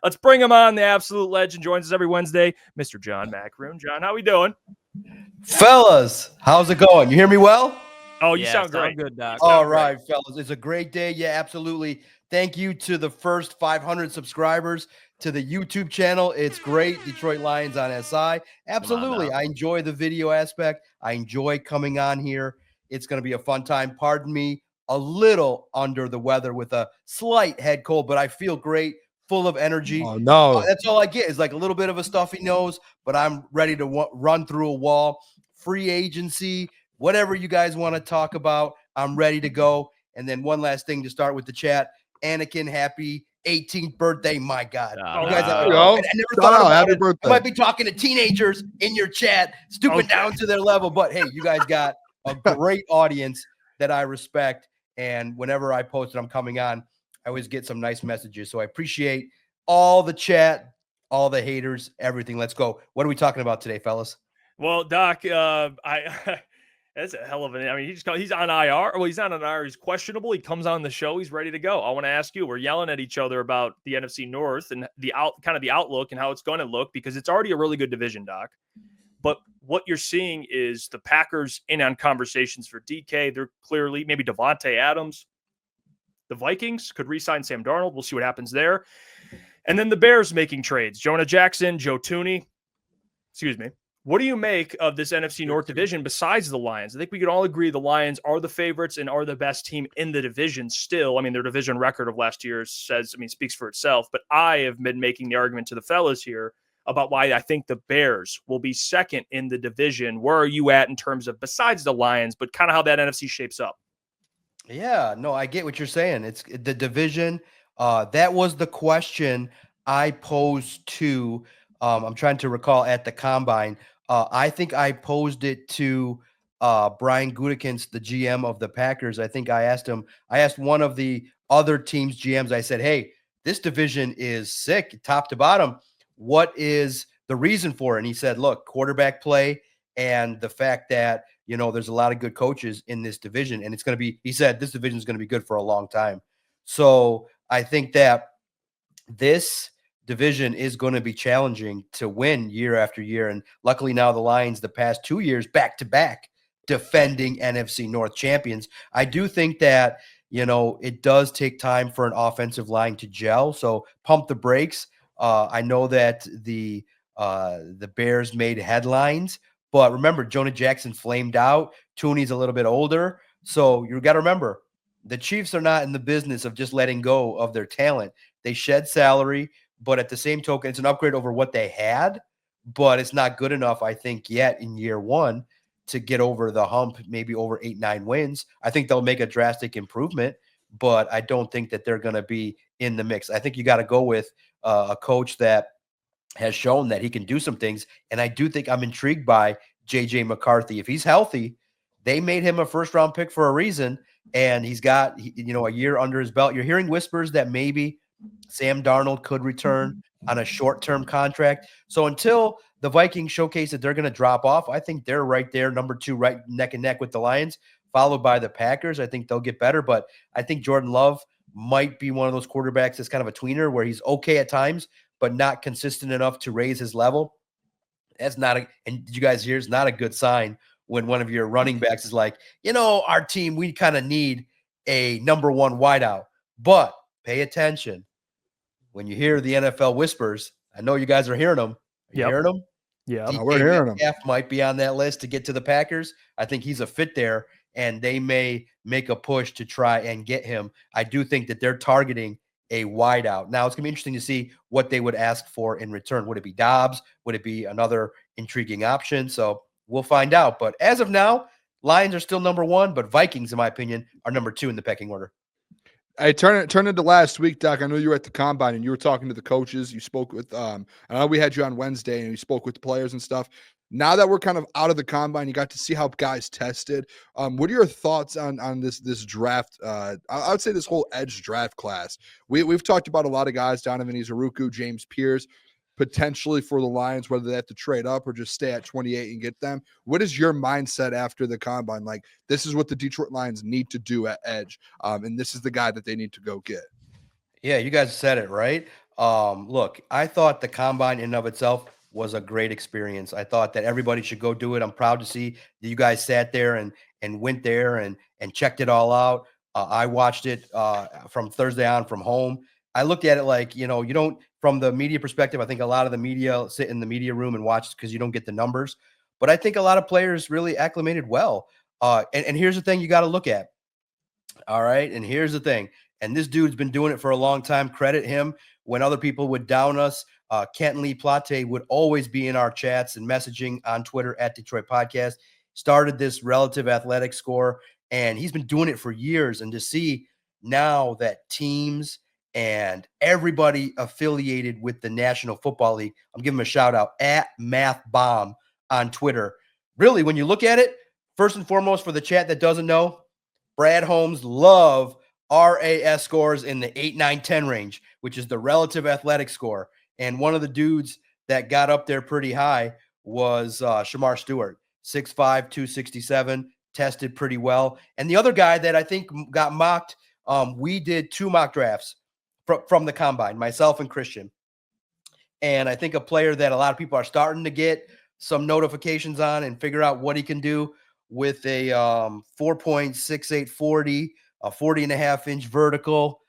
Let's bring him on. The absolute legend joins us every Wednesday, Mr. John Maakaron. John, how we doing? Fellas, how's it going? You hear me well? Oh, you sound great. Good, Doc. All right, fellas. It's a great day. Yeah, absolutely. Thank you to the first 500 subscribers to the YouTube channel. It's great. Detroit Lions on SI. Absolutely. I enjoy the video aspect. I enjoy coming on here. It's going to be a fun time. Pardon me, a little under the weather with a slight head cold, but I feel great, full of energy. Oh, no. That's all I get is like a little bit of a stuffy nose, but I'm ready to run through a wall. Free agency, whatever you guys want to talk about, I'm ready to go. And then one last thing to start with the chat. Anakin, happy 18th birthday. My God. You guys, I never thought about happy it. birthday. I might be talking to teenagers in your chat, stooping down to their level. But hey, you guys got a great audience that I respect. And whenever I post it, I'm coming on, I always get some nice messages. So I appreciate all the chat, all the haters, everything. Let's go. What are we talking about today, fellas? Well, Doc, that's a hell of an. I mean, he's on IR. Well, he's not on IR. He's questionable. He comes on the show. He's ready to go. I want to ask you. We're yelling at each other about the NFC North and the outlook and how it's going to look because it's already a really good division, Doc. But what you're seeing is the Packers in on conversations for DK. They're clearly maybe Devontae Adams. The Vikings could re-sign Sam Darnold. We'll see what happens there. And then the Bears making trades. Jonah Jackson, Joe Thuney. Excuse me. What do you make of this NFC North division besides the Lions? I think we can all agree the Lions are the favorites and are the best team in the division still. I mean, their division record of last year speaks for itself. But I have been making the argument to the fellas here about why I think the Bears will be second in the division. Where are you at in terms of besides the Lions, but kind of how that NFC shapes up? Yeah, no, I get what you're saying. It's the division. That was the question I posed to, I'm trying to recall at the combine. I think I posed it to Brian Gutekunst, the GM of the Packers. I think I asked one of the other teams' GMs, I said, hey, this division is sick, top to bottom. What is the reason for it? And he said, look, quarterback play and the fact that, there's a lot of good coaches in this division. And he said, this division is going to be good for a long time. So I think that this division is going to be challenging to win year after year. And luckily now the Lions, the past 2 years, back-to-back defending NFC North champions. I do think that, it does take time for an offensive line to gel. So pump the brakes. I know that the Bears made headlines, but remember, Jonah Jackson flamed out. Thuney's a little bit older. So you got to remember, the Chiefs are not in the business of just letting go of their talent. They shed salary, but at the same token, it's an upgrade over what they had, but it's not good enough, I think, yet in year one to get over the hump, maybe over 8-9 wins. I think they'll make a drastic improvement, but I don't think that they're going to be in the mix. I think you got to go with a coach that has shown that he can do some things, and I do think I'm intrigued by J.J. McCarthy. If he's healthy, they made him a first-round pick for a reason, and he's got a year under his belt. You're hearing whispers that maybe Sam Darnold could return on a short-term contract. So until the Vikings showcase that they're going to drop off, I think they're right there, number 2, right neck and neck with the Lions, followed by the Packers. I think they'll get better, but I think Jordan Love might be one of those quarterbacks that's kind of a tweener where he's okay at times, but not consistent enough to raise his level. And did you guys hear, it's not a good sign when one of your running backs is like, our team, we kind of need a number 1 wideout. But pay attention. When you hear the NFL whispers, I know you guys are hearing them. Are you hearing them? Yeah, we're hearing them. Metcalf might be on that list to get to the Packers. I think he's a fit there, and they may make a push to try and get him. I do think that they're targeting a wideout. Now, it's going to be interesting to see what they would ask for in return. Would it be Dobbs? Would it be another intriguing option? So we'll find out. But as of now, Lions are still number 1, but Vikings, in my opinion, are number 2 in the pecking order. Hey, turn into last week, Doc. I know you were at the combine and you were talking to the coaches. You spoke with I know we had you on Wednesday and you spoke with the players and stuff. Now that we're kind of out of the combine, you got to see how guys tested. What are your thoughts on this draft? I would say this whole edge draft class. We've talked about a lot of guys: Donovan Izuruku, James Pierce, potentially for the Lions, whether they have to trade up or just stay at 28 and get them. What is your mindset after the combine? Like, this is what the Detroit Lions need to do at edge, and this is the guy that they need to go get. Yeah, you guys said it, right? Look, I thought the combine in and of itself was a great experience. I thought that everybody should go do it. I'm proud to see that you guys sat there and went there and checked it all out. I watched it from Thursday on from home. I looked at it like, you don't, from the media perspective, I think a lot of the media sit in the media room and watch because you don't get the numbers. But I think a lot of players really acclimated well. And here's the thing you got to look at. All right. And here's the thing. And this dude's been doing it for a long time. Credit him. When other people would down us, NFLPlayoffs would always be in our chats and messaging on Twitter at Detroit Podcast. Started this relative athletic score, and he's been doing it for years. And to see now that teams and everybody affiliated with the National Football League, I'm giving him a shout out at MathBomb on Twitter. Really, when you look at it, first and foremost, for the chat that doesn't know, Brad Holmes love RAS scores in the 8, 9, 10 range, which is the relative athletic score. And one of the dudes that got up there pretty high was Shamar Stewart, 6'5", 267, tested pretty well. And the other guy that I think got mocked, we did 2 mock drafts from the combine, myself and Christian. And I think a player that a lot of people are starting to get some notifications on and figure out what he can do with a 4.6840, a 40.5-inch vertical.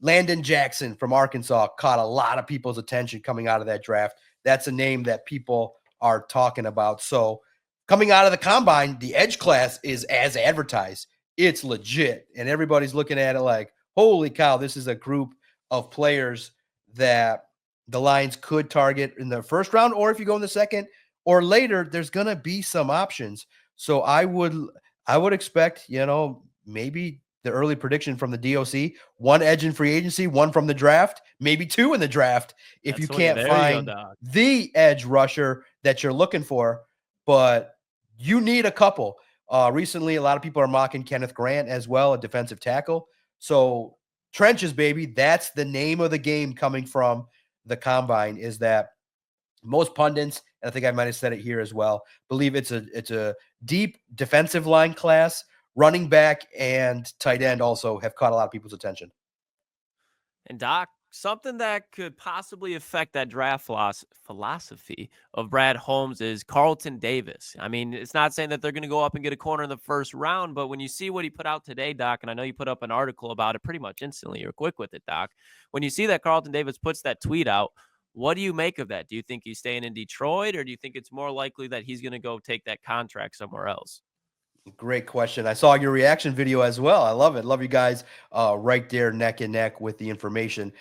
Landon Jackson from Arkansas caught a lot of people's attention coming out of that draft. That's a name that people are talking about. So coming out of the combine, the edge class is as advertised. It's legit. And everybody's looking at it like, holy cow, this is a group of players that the Lions could target in the first round, or if you go in the second or later, there's going to be some options. So I would expect, maybe the early prediction from the DOC, 1 edge in free agency, 1 from the draft, maybe 2 in the draft if you can't find the edge rusher that you're looking for, but you need a couple. Recently, a lot of people are mocking Kenneth Grant as well, a defensive tackle. So trenches, baby, that's the name of the game coming from the combine, is that most pundits, and I think I might have said it here as well, believe it's a deep defensive line class. Running back and tight end also have caught a lot of people's attention. And Doc, something that could possibly affect that draft philosophy of Brad Holmes is Carlton Davis. I mean, it's not saying that they're going to go up and get a corner in the first round, but when you see what he put out today, Doc, and I know you put up an article about it pretty much instantly. You're quick with it, Doc. When you see that Carlton Davis puts that tweet out, what do you make of that? Do you think he's staying in Detroit, or do you think it's more likely that he's going to go take that contract somewhere else? Great question. I saw your reaction video as well. I love it. Love you guys right there neck and neck with the information,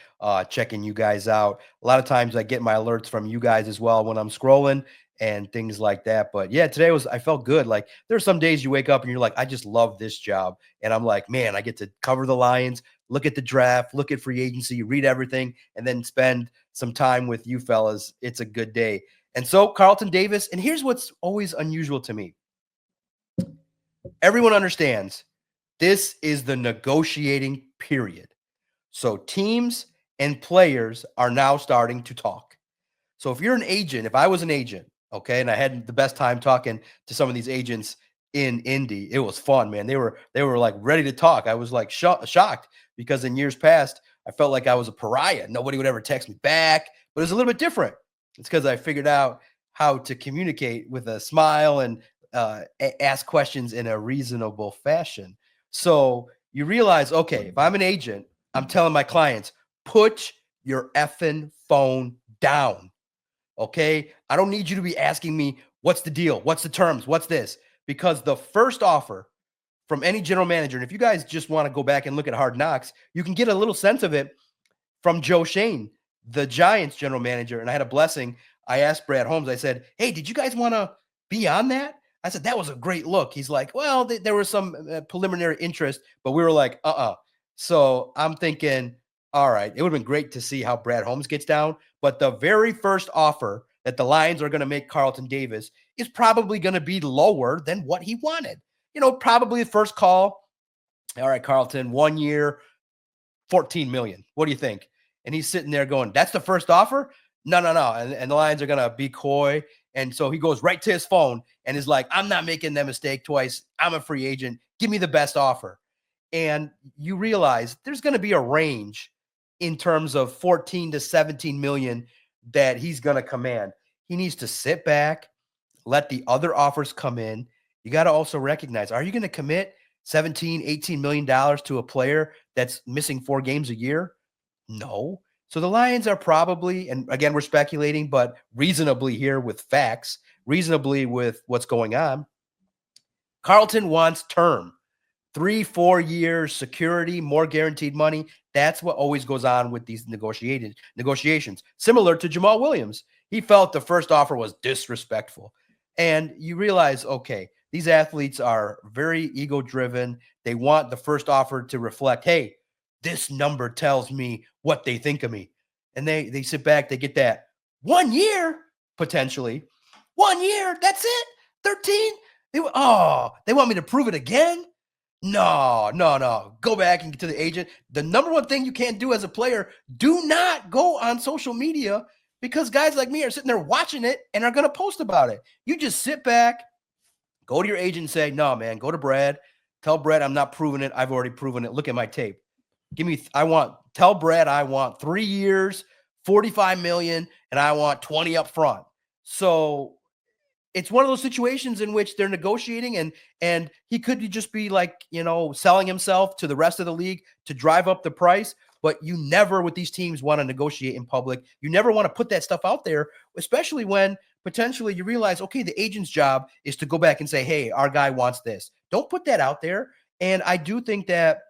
checking you guys out. A lot of times I get my alerts from you guys as well when I'm scrolling and things like that. But yeah, today I felt good. Like there's some days you wake up and you're like, I just love this job. And I'm like, man, I get to cover the Lions, look at the draft, look at free agency, read everything, and then spend some time with you fellas. It's a good day. And so Carlton Davis, and here's what's always unusual to me. Everyone understands this is the negotiating period. So teams and players are now starting to talk. So if you're an agent, if I was an agent, okay, and I had the best time talking to some of these agents in Indy, it was fun, man. They were like ready to talk. I was like shocked because in years past, I felt like I was a pariah. Nobody would ever text me back, but it was a little bit different. It's because I figured out how to communicate with a smile and ask questions in a reasonable fashion. So you realize, okay, if I'm an agent, I'm telling my clients, put your effing phone down. Okay. I don't need you to be asking me, what's the deal? What's the terms? What's this? Because the first offer from any general manager, and if you guys just want to go back and look at Hard Knocks, you can get a little sense of it from Joe Shane, the Giants general manager. And I had a blessing. I asked Brad Holmes, I said, hey, did you guys want to be on that? I said, that was a great look. He's like, well, there was some preliminary interest, but we were like, So I'm thinking, all right, it would have been great to see how Brad Holmes gets down. But the very first offer that the Lions are going to make Carlton Davis is probably going to be lower than what he wanted. Probably the first call. All right, Carlton, 1 year, $14 million. What do you think? And he's sitting there going, that's the first offer? No. And the Lions are going to be coy. And so he goes right to his phone and is like, I'm not making that mistake twice. I'm a free agent. Give me the best offer. And you realize there's going to be a range in terms of 14 to 17 million that he's going to command. He needs to sit back, let the other offers come in. You got to also recognize, are you going to commit 17, 18 million dollars to a player that's missing 4 games a year? No. So the Lions are probably, and again, we're speculating, but reasonably here with facts, reasonably with what's going on. Carlton wants term, 3-4 years, security, more guaranteed money. That's what always goes on with these negotiations. Similar to Jamal Williams. He felt the first offer was disrespectful. And you realize, okay, these athletes are very ego-driven. They want the first offer to reflect, hey, this number tells me what they think of me. And they sit back, they get that 1 year, potentially. 1 year, that's it? 13? They want me to prove it again? No. Go back and get to the agent. The number one thing you can't do as a player, do not go on social media, because guys like me are sitting there watching it and are going to post about it. You just sit back, go to your agent and say, no, man, go to Brad. Tell Brad I'm not proving it. I've already proven it. Look at my tape. Tell Brad I want 3 years, 45 million, and I want 20 up front. So it's one of those situations in which they're negotiating, and he could just be like, selling himself to the rest of the league to drive up the price. But you never, with these teams, want to negotiate in public. You never want to put that stuff out there, especially when potentially you realize, okay, the agent's job is to go back and say, hey, our guy wants this. Don't put that out there. And I do think that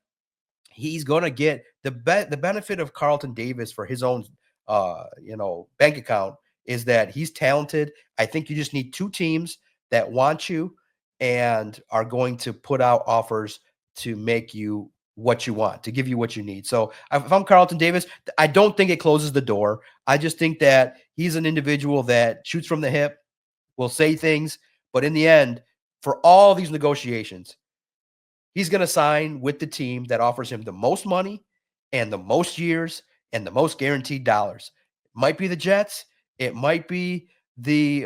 he's going to get the benefit of Carlton Davis for his own, bank account is that he's talented. I think you just need 2 teams that want you and are going to put out offers to make you what you want, to give you what you need. So if I'm Carlton Davis, I don't think it closes the door. I just think that he's an individual that shoots from the hip, will say things, but in the end, for all these negotiations, he's going to sign with the team that offers him the most money and the most years and the most guaranteed dollars. It might be the Jets. It might be the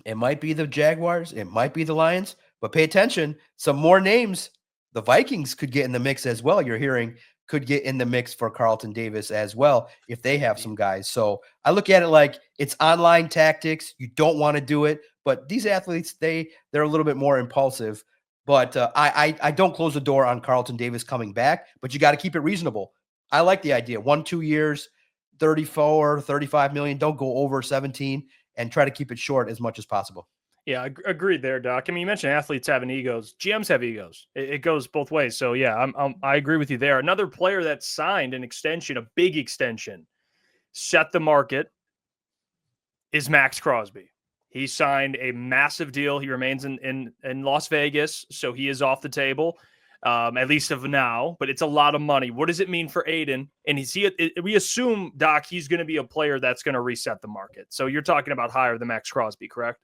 Jaguars. It might be the Lions. But pay attention, some more names. The Vikings could get in the mix as well. You're hearing could get in the mix for Carlton Davis as well if they have some guys. So I look at it like it's online tactics. You don't want to do it, but these athletes, they're a little bit more impulsive. But I don't close the door on Carlton Davis coming back, but you got to keep it reasonable. I like the idea. 1-2 years, 34, 35 million. Don't go over 17 and try to keep it short as much as possible. Yeah, agreed there, Doc. I mean, you mentioned athletes having egos. GMs have egos. It goes both ways. So, yeah, I agree with you there. Another player that signed an extension, a big extension, set the market, is Max Crosby. He signed a massive deal. He remains in Las Vegas, so he is off the table, at least of now. But it's a lot of money. What does it mean for Aiden? And we assume, Doc, he's going to be a player that's going to reset the market. So you're talking about higher than Max Crosby, correct?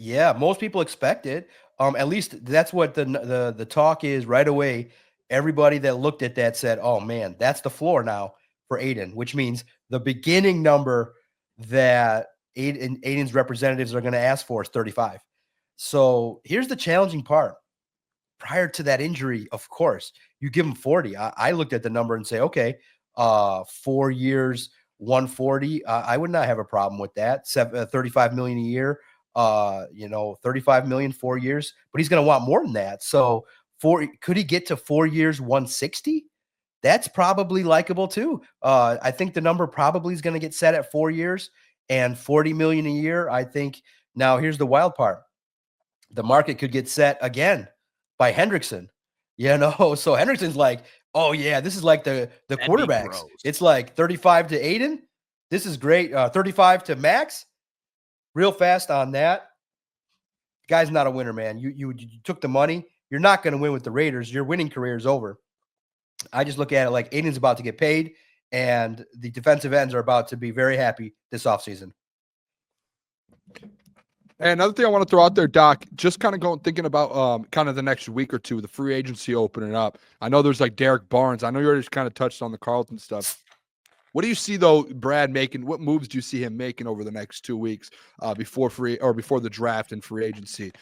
Yeah, most people expect it. At least that's what the talk is right away. Everybody that looked at that said, oh, man, that's the floor now for Aiden, which means the beginning number that Aiden's representatives are going to ask for is 35. So here's the challenging part. Prior to that injury, of course, you give him 40. I looked at the number and say, okay, 4 years, 140. I would not have a problem with that. 35 million a year. 35 million, 4 years, but he's going to want more than that. So could he get to 4 years, 160? That's probably likable too. I think the number probably is going to get set at 4 years and 40 million a year. I think now here's the wild part. The market could get set again by Hendrickson, so Hendrickson's like, oh yeah, this is like the quarterbacks. It's like 35 to Aiden. This is great. 35 to Max. Real fast on that. Guy's not a winner, man. You took the money. You're not going to win with the Raiders. Your winning career is over. I just look at it like Aiden's about to get paid, and the defensive ends are about to be very happy this offseason. And another thing I want to throw out there, Doc, just kind of thinking about kind of the next week or two, the free agency opening up. I know there's like Derek Barnes. I know you already kind of touched on the Carlton stuff. What do you see though, Brad making? What moves do you see him making over the next 2 weeks before the draft and free agency?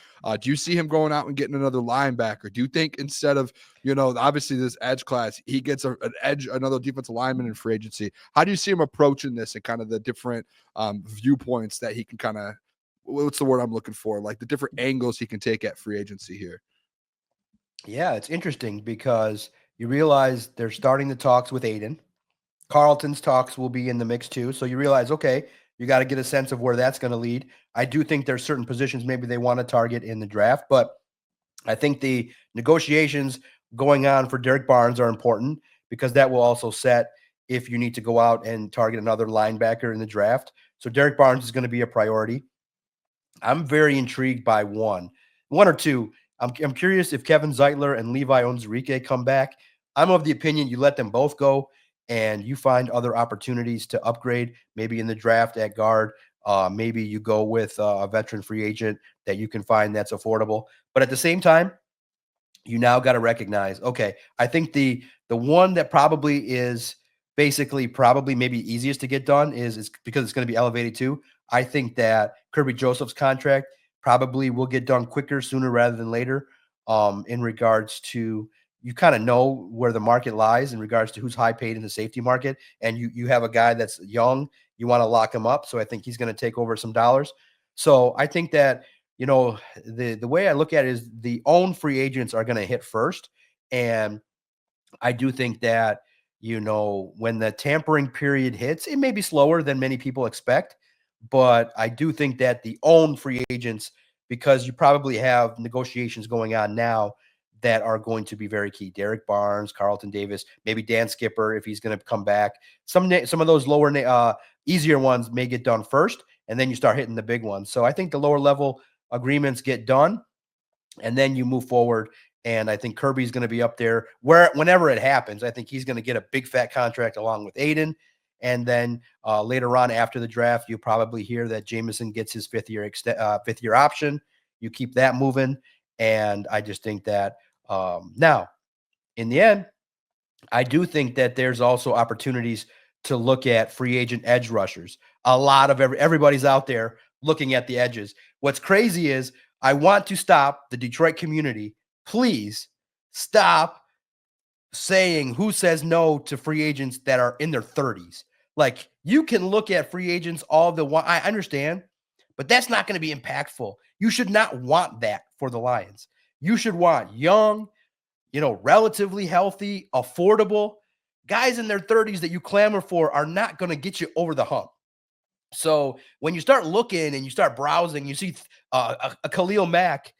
Do you see him going out and getting another linebacker? Do you think instead of obviously this edge class, he gets another defensive lineman in free agency? How do you see him approaching this and kind of the different viewpoints that he can kind of, what's the word I'm looking for? Like the different angles he can take at free agency here. Yeah, it's interesting because you realize they're starting the talks with Aiden. Carlton's talks will be in the mix too. So you realize, okay, you got to get a sense of where that's going to lead. I do think there's certain positions maybe they want to target in the draft, but I think the negotiations going on for Derek Barnes are important because that will also set if you need to go out and target another linebacker in the draft. So Derek Barnes is going to be a priority. I'm very intrigued by one or two. I'm curious if Kevin Zeitler and Levi Onwuzurike come back. I'm of the opinion you let them both go and you find other opportunities to upgrade, maybe in the draft at guard. Maybe you go with a veteran free agent that you can find that's affordable. But at the same time, you now got to recognize, okay, I think the one that probably is probably maybe easiest to get done is because it's going to be elevated too. I think that Kirby Joseph's contract probably will get done quicker, sooner rather than later, in regards to, you kind of know where the market lies in regards to who's high paid in the safety market. And you have a guy that's young, you want to lock him up. So I think he's going to take over some dollars. So I think that, the way I look at it is the own free agents are going to hit first. And I do think that, when the tampering period hits, it may be slower than many people expect, but I do think that the own free agents, because you probably have negotiations going on now that are going to be very key. Derek Barnes, Carlton Davis, maybe Dan Skipper, if he's going to come back. Some of those lower, easier ones may get done first, and then you start hitting the big ones. So I think the lower level agreements get done, and then you move forward. And I think Kirby's going to be up there whenever it happens. I think he's going to get a big fat contract along with Aiden. And then later on after the draft, you'll probably hear that Jameson gets his fifth year option. You keep that moving. And I just think that now, in the end, I do think that there's also opportunities to look at free agent edge rushers. A lot of everybody's out there looking at the edges. What's crazy is I want to stop the Detroit community. Please stop saying who says no to free agents that are in their 30s. Like, you can look at free agents I understand, but that's not going to be impactful. You should not want that for the Lions. You should want young, relatively healthy, affordable guys in their 30s that you clamor for are not going to get you over the hump. So when you start looking and you start browsing, you see a Khalil Mack,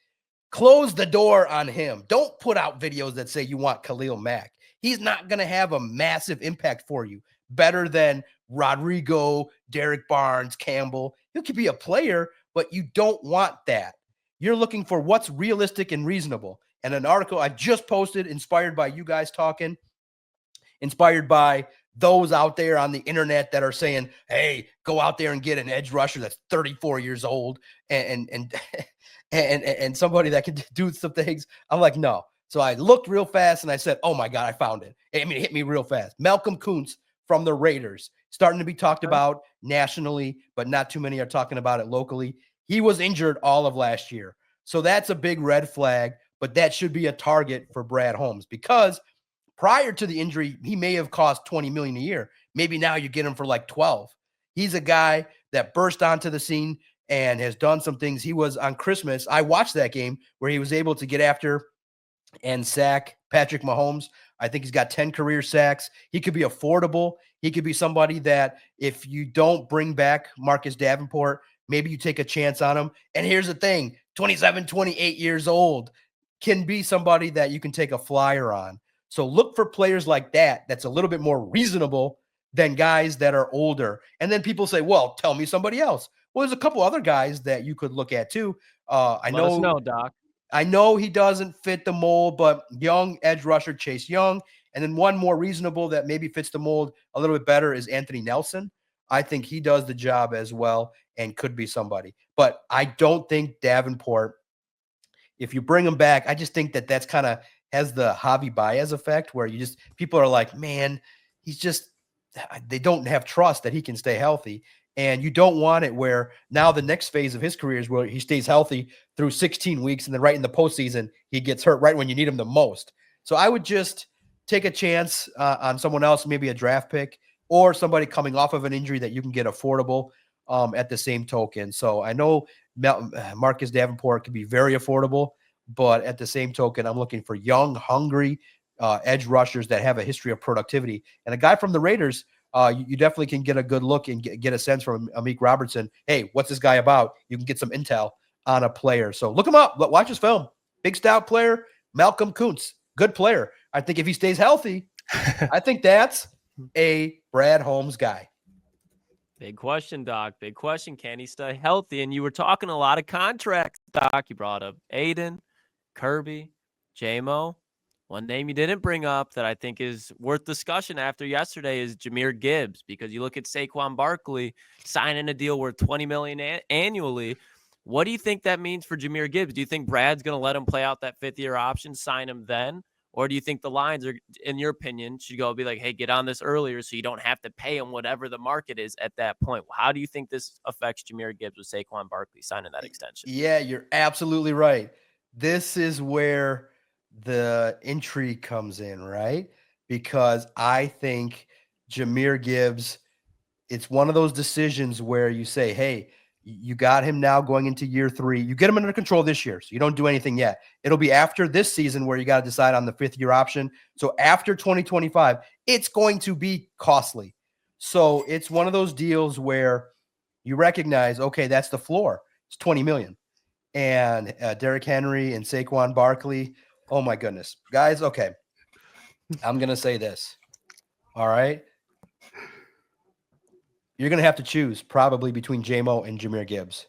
close the door on him. Don't put out videos that say you want Khalil Mack. He's not going to have a massive impact for you. Better than Rodrigo, Derek Barnes, Campbell. He could be a player, but you don't want that. You're looking for what's realistic and reasonable. And an article I just posted, inspired by you guys talking, inspired by those out there on the internet that are saying, hey, go out there and get an edge rusher that's 34 years old and somebody that can do some things. I'm like, no. So I looked real fast and I said, oh my God, I found it. I mean, it hit me real fast. Malcolm Kuntz from the Raiders, starting to be talked about nationally, but not too many are talking about it locally. He was injured all of last year. So that's a big red flag, but that should be a target for Brad Holmes, because prior to the injury, he may have cost $20 million a year. Maybe now you get him for like 12. He's a guy that burst onto the scene and has done some things. He was on Christmas. I watched that game where he was able to get after and sack Patrick Mahomes. I think he's got 10 career sacks. He could be affordable. He could be somebody that if you don't bring back Marcus Davenport, maybe you take a chance on him. And here's the thing, 27, 28 years old, can be somebody that you can take a flyer on. So look for players like that that's a little bit more reasonable than guys that are older. And then people say, well, tell me somebody else. Well, there's a couple other guys that you could look at too. Let us know, Doc. I know he doesn't fit the mold, but young edge rusher Chase Young. And then one more reasonable that maybe fits the mold a little bit better is Anthony Nelson. I think he does the job as well and could be somebody. But I don't think Davenport, if you bring him back, I just think that that's kind of has the Javi Baez effect where people are like, man, he's just they don't have trust that he can stay healthy. And you don't want it where now the next phase of his career is where he stays healthy through 16 weeks, and then right in the postseason, he gets hurt right when you need him the most. So I would just take a chance on someone else, maybe a draft pick or somebody coming off of an injury that you can get affordable at the same token. So I know Marcus Davenport can be very affordable, but at the same token, I'm looking for young, hungry edge rushers that have a history of productivity. And a guy from the Raiders, you definitely can get a good look and get a sense from Amik Robertson. Hey, what's this guy about? You can get some intel on a player. So look him up. Watch his film. Big stout player, Malcolm Kuntz, good player. I think if he stays healthy, I think that's a Brad Holmes guy. Big question, Doc. Big question. Can he stay healthy? And you were talking a lot of contracts, Doc. You brought up Aiden, Kirby, J-Mo. One name you didn't bring up that I think is worth discussion after yesterday is Jahmyr Gibbs, because you look at Saquon Barkley signing a deal worth $20 million annually. What do you think that means for Jahmyr Gibbs? Do you think Brad's going to let him play out that fifth-year option, sign him then? Or do you think the Lions are, in your opinion, should go be like, hey, get on this earlier so you don't have to pay him whatever the market is at that point? How do you think this affects Jahmyr Gibbs with Saquon Barkley signing that extension? Yeah, you're absolutely right. This is where the intrigue comes in, right? Because I think Jahmyr Gibbs, it's one of those decisions where you say, hey, you got him now going into year 3. You get him under control this year, so you don't do anything yet. It'll be after this season where you got to decide on the 5th-year option. So after 2025, it's going to be costly. So it's one of those deals where you recognize, okay, that's the floor. It's $20 million. And Derrick Henry and Saquon Barkley, oh my goodness. Guys, okay, I'm going to say this, all right? You're going to have to choose probably between J-Mo and Jahmyr Gibbs.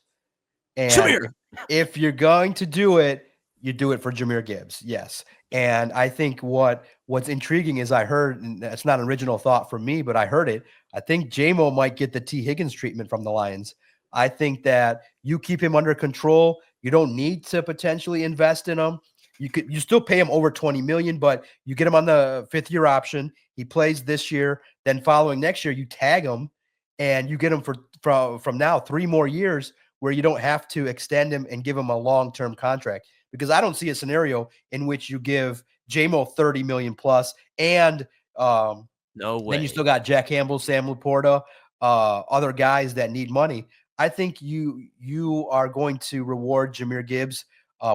And if you're going to do it, you do it for Jahmyr Gibbs. Yes. And I think what's intriguing is I heard, and that's not an original thought from me, but I heard it. I think J-Mo might get the T. Higgins treatment from the Lions. I think that you keep him under control. You don't need to potentially invest in him. You still pay him over $20 million, but you get him on the 5th-year option. He plays this year. Then following next year, you tag him. And you get him from now 3 more years where you don't have to extend him and give him a long-term contract. Because I don't see a scenario in which you give J-Mo $30 million plus and no way. Then you still got Jack Campbell, Sam Laporta, other guys that need money. I think you are going to reward Jahmyr Gibbs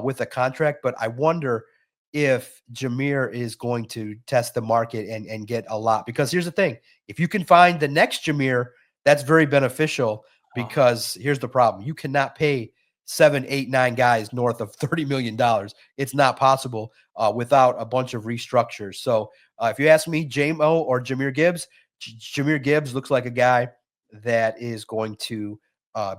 with a contract, but I wonder if Jahmyr is going to test the market and get a lot. Because here's the thing. If you can find the next Jahmyr, that's very beneficial, because here's the problem. You cannot pay 7, 8, 9 guys north of $30 million. It's not possible without a bunch of restructures. So if you ask me, J-Mo or Jahmyr Gibbs, Jahmyr Gibbs looks like a guy that is going to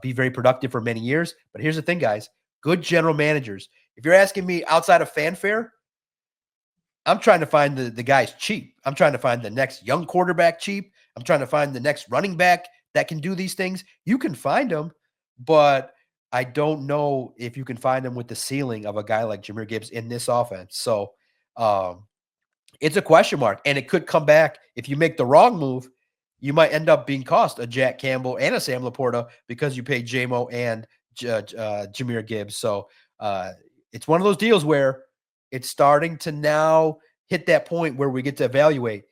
be very productive for many years. But here's the thing, guys. Good general managers. If you're asking me outside of fanfare, I'm trying to find the guys cheap. I'm trying to find the next young quarterback cheap. I'm trying to find the next running back that can do these things. You can find them, but I don't know if you can find them with the ceiling of a guy like Jahmyr Gibbs in this offense. So it's a question mark, and it could come back. If you make the wrong move, you might end up being cost a Jack Campbell and a Sam Laporta because you paid J-Mo and Jahmyr Gibbs. So it's one of those deals where it's starting to now hit that point where we get to evaluate,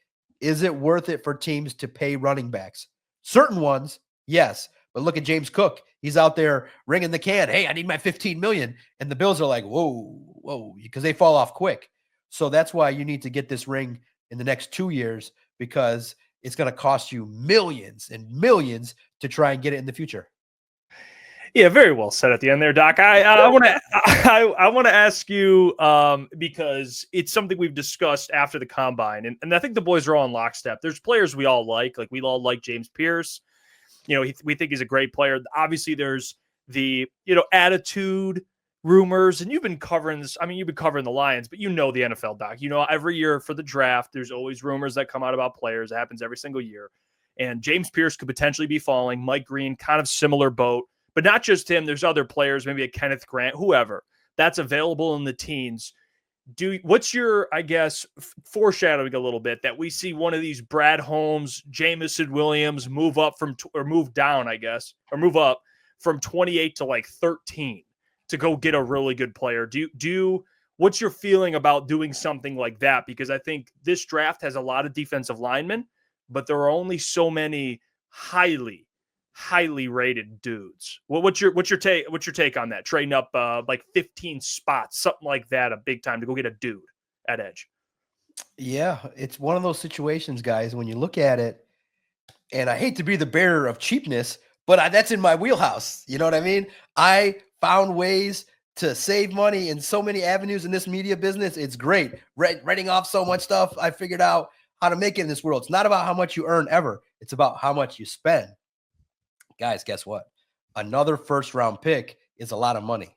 is it worth it for teams to pay running backs? Certain ones, yes. But look at James Cook. He's out there ringing the can. Hey, I need my $15 million. And the Bills are like, whoa, because they fall off quick. So that's why you need to get this ring in the next 2 years, because it's going to cost you millions and millions to try and get it in the future. Yeah, very well said at the end there, Doc. I want to ask you because it's something we've discussed after the combine, and I think the boys are all in lockstep. There's players we all like we all like James Pierce. You know, we think he's a great player. Obviously, there's the attitude rumors, and you've been covering this. I mean, you've been covering the Lions, but you know the NFL, Doc. You know, every year for the draft, there's always rumors that come out about players. It happens every single year, and James Pierce could potentially be falling. Mike Green, kind of similar boat. But not just him. There's other players, maybe a Kenneth Grant, whoever, that's available in the teens. what's your, I guess, foreshadowing a little bit that we see one of these Brad Holmes, Jamison Williams move up or move down, I guess, or move up from 28 to like 13 to go get a really good player? What's your feeling about doing something like that? Because I think this draft has a lot of defensive linemen, but there are only so many highly rated dudes. What's your take on that? Trading up like 15 spots, something like that, a big time to go get a dude at edge. Yeah, it's one of those situations, guys, when you look at it, and I hate to be the bearer of cheapness, but that's in my wheelhouse. You know what I mean? I found ways to save money in so many avenues in this media business. It's great. Writing off so much stuff. I figured out how to make it in this world. It's not about how much you earn ever. It's about how much you spend. Guys, guess what? Another first-round pick is a lot of money.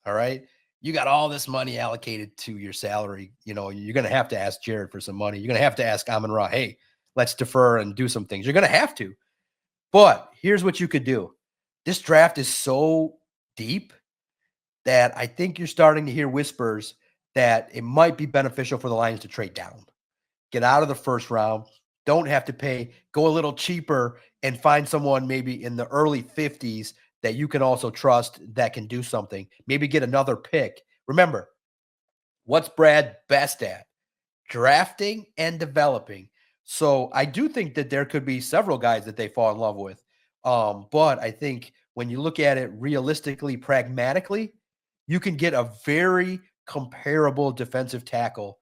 All right? You got all this money allocated to your salary. You know, you're going to have to ask Jared for some money. You're going to have to ask Amon-Ra, hey, let's defer and do some things. You're going to have to. But here's what you could do. This draft is so deep that I think you're starting to hear whispers that it might be beneficial for the Lions to trade down. Get out of the first round. Don't have to pay. Go a little cheaper and find someone maybe in the early 50s that you can also trust that can do something. Maybe get another pick. Remember, what's Brad best at? Drafting and developing. So I do think that there could be several guys that they fall in love with. But I think when you look at it realistically, pragmatically, you can get a very comparable defensive tackle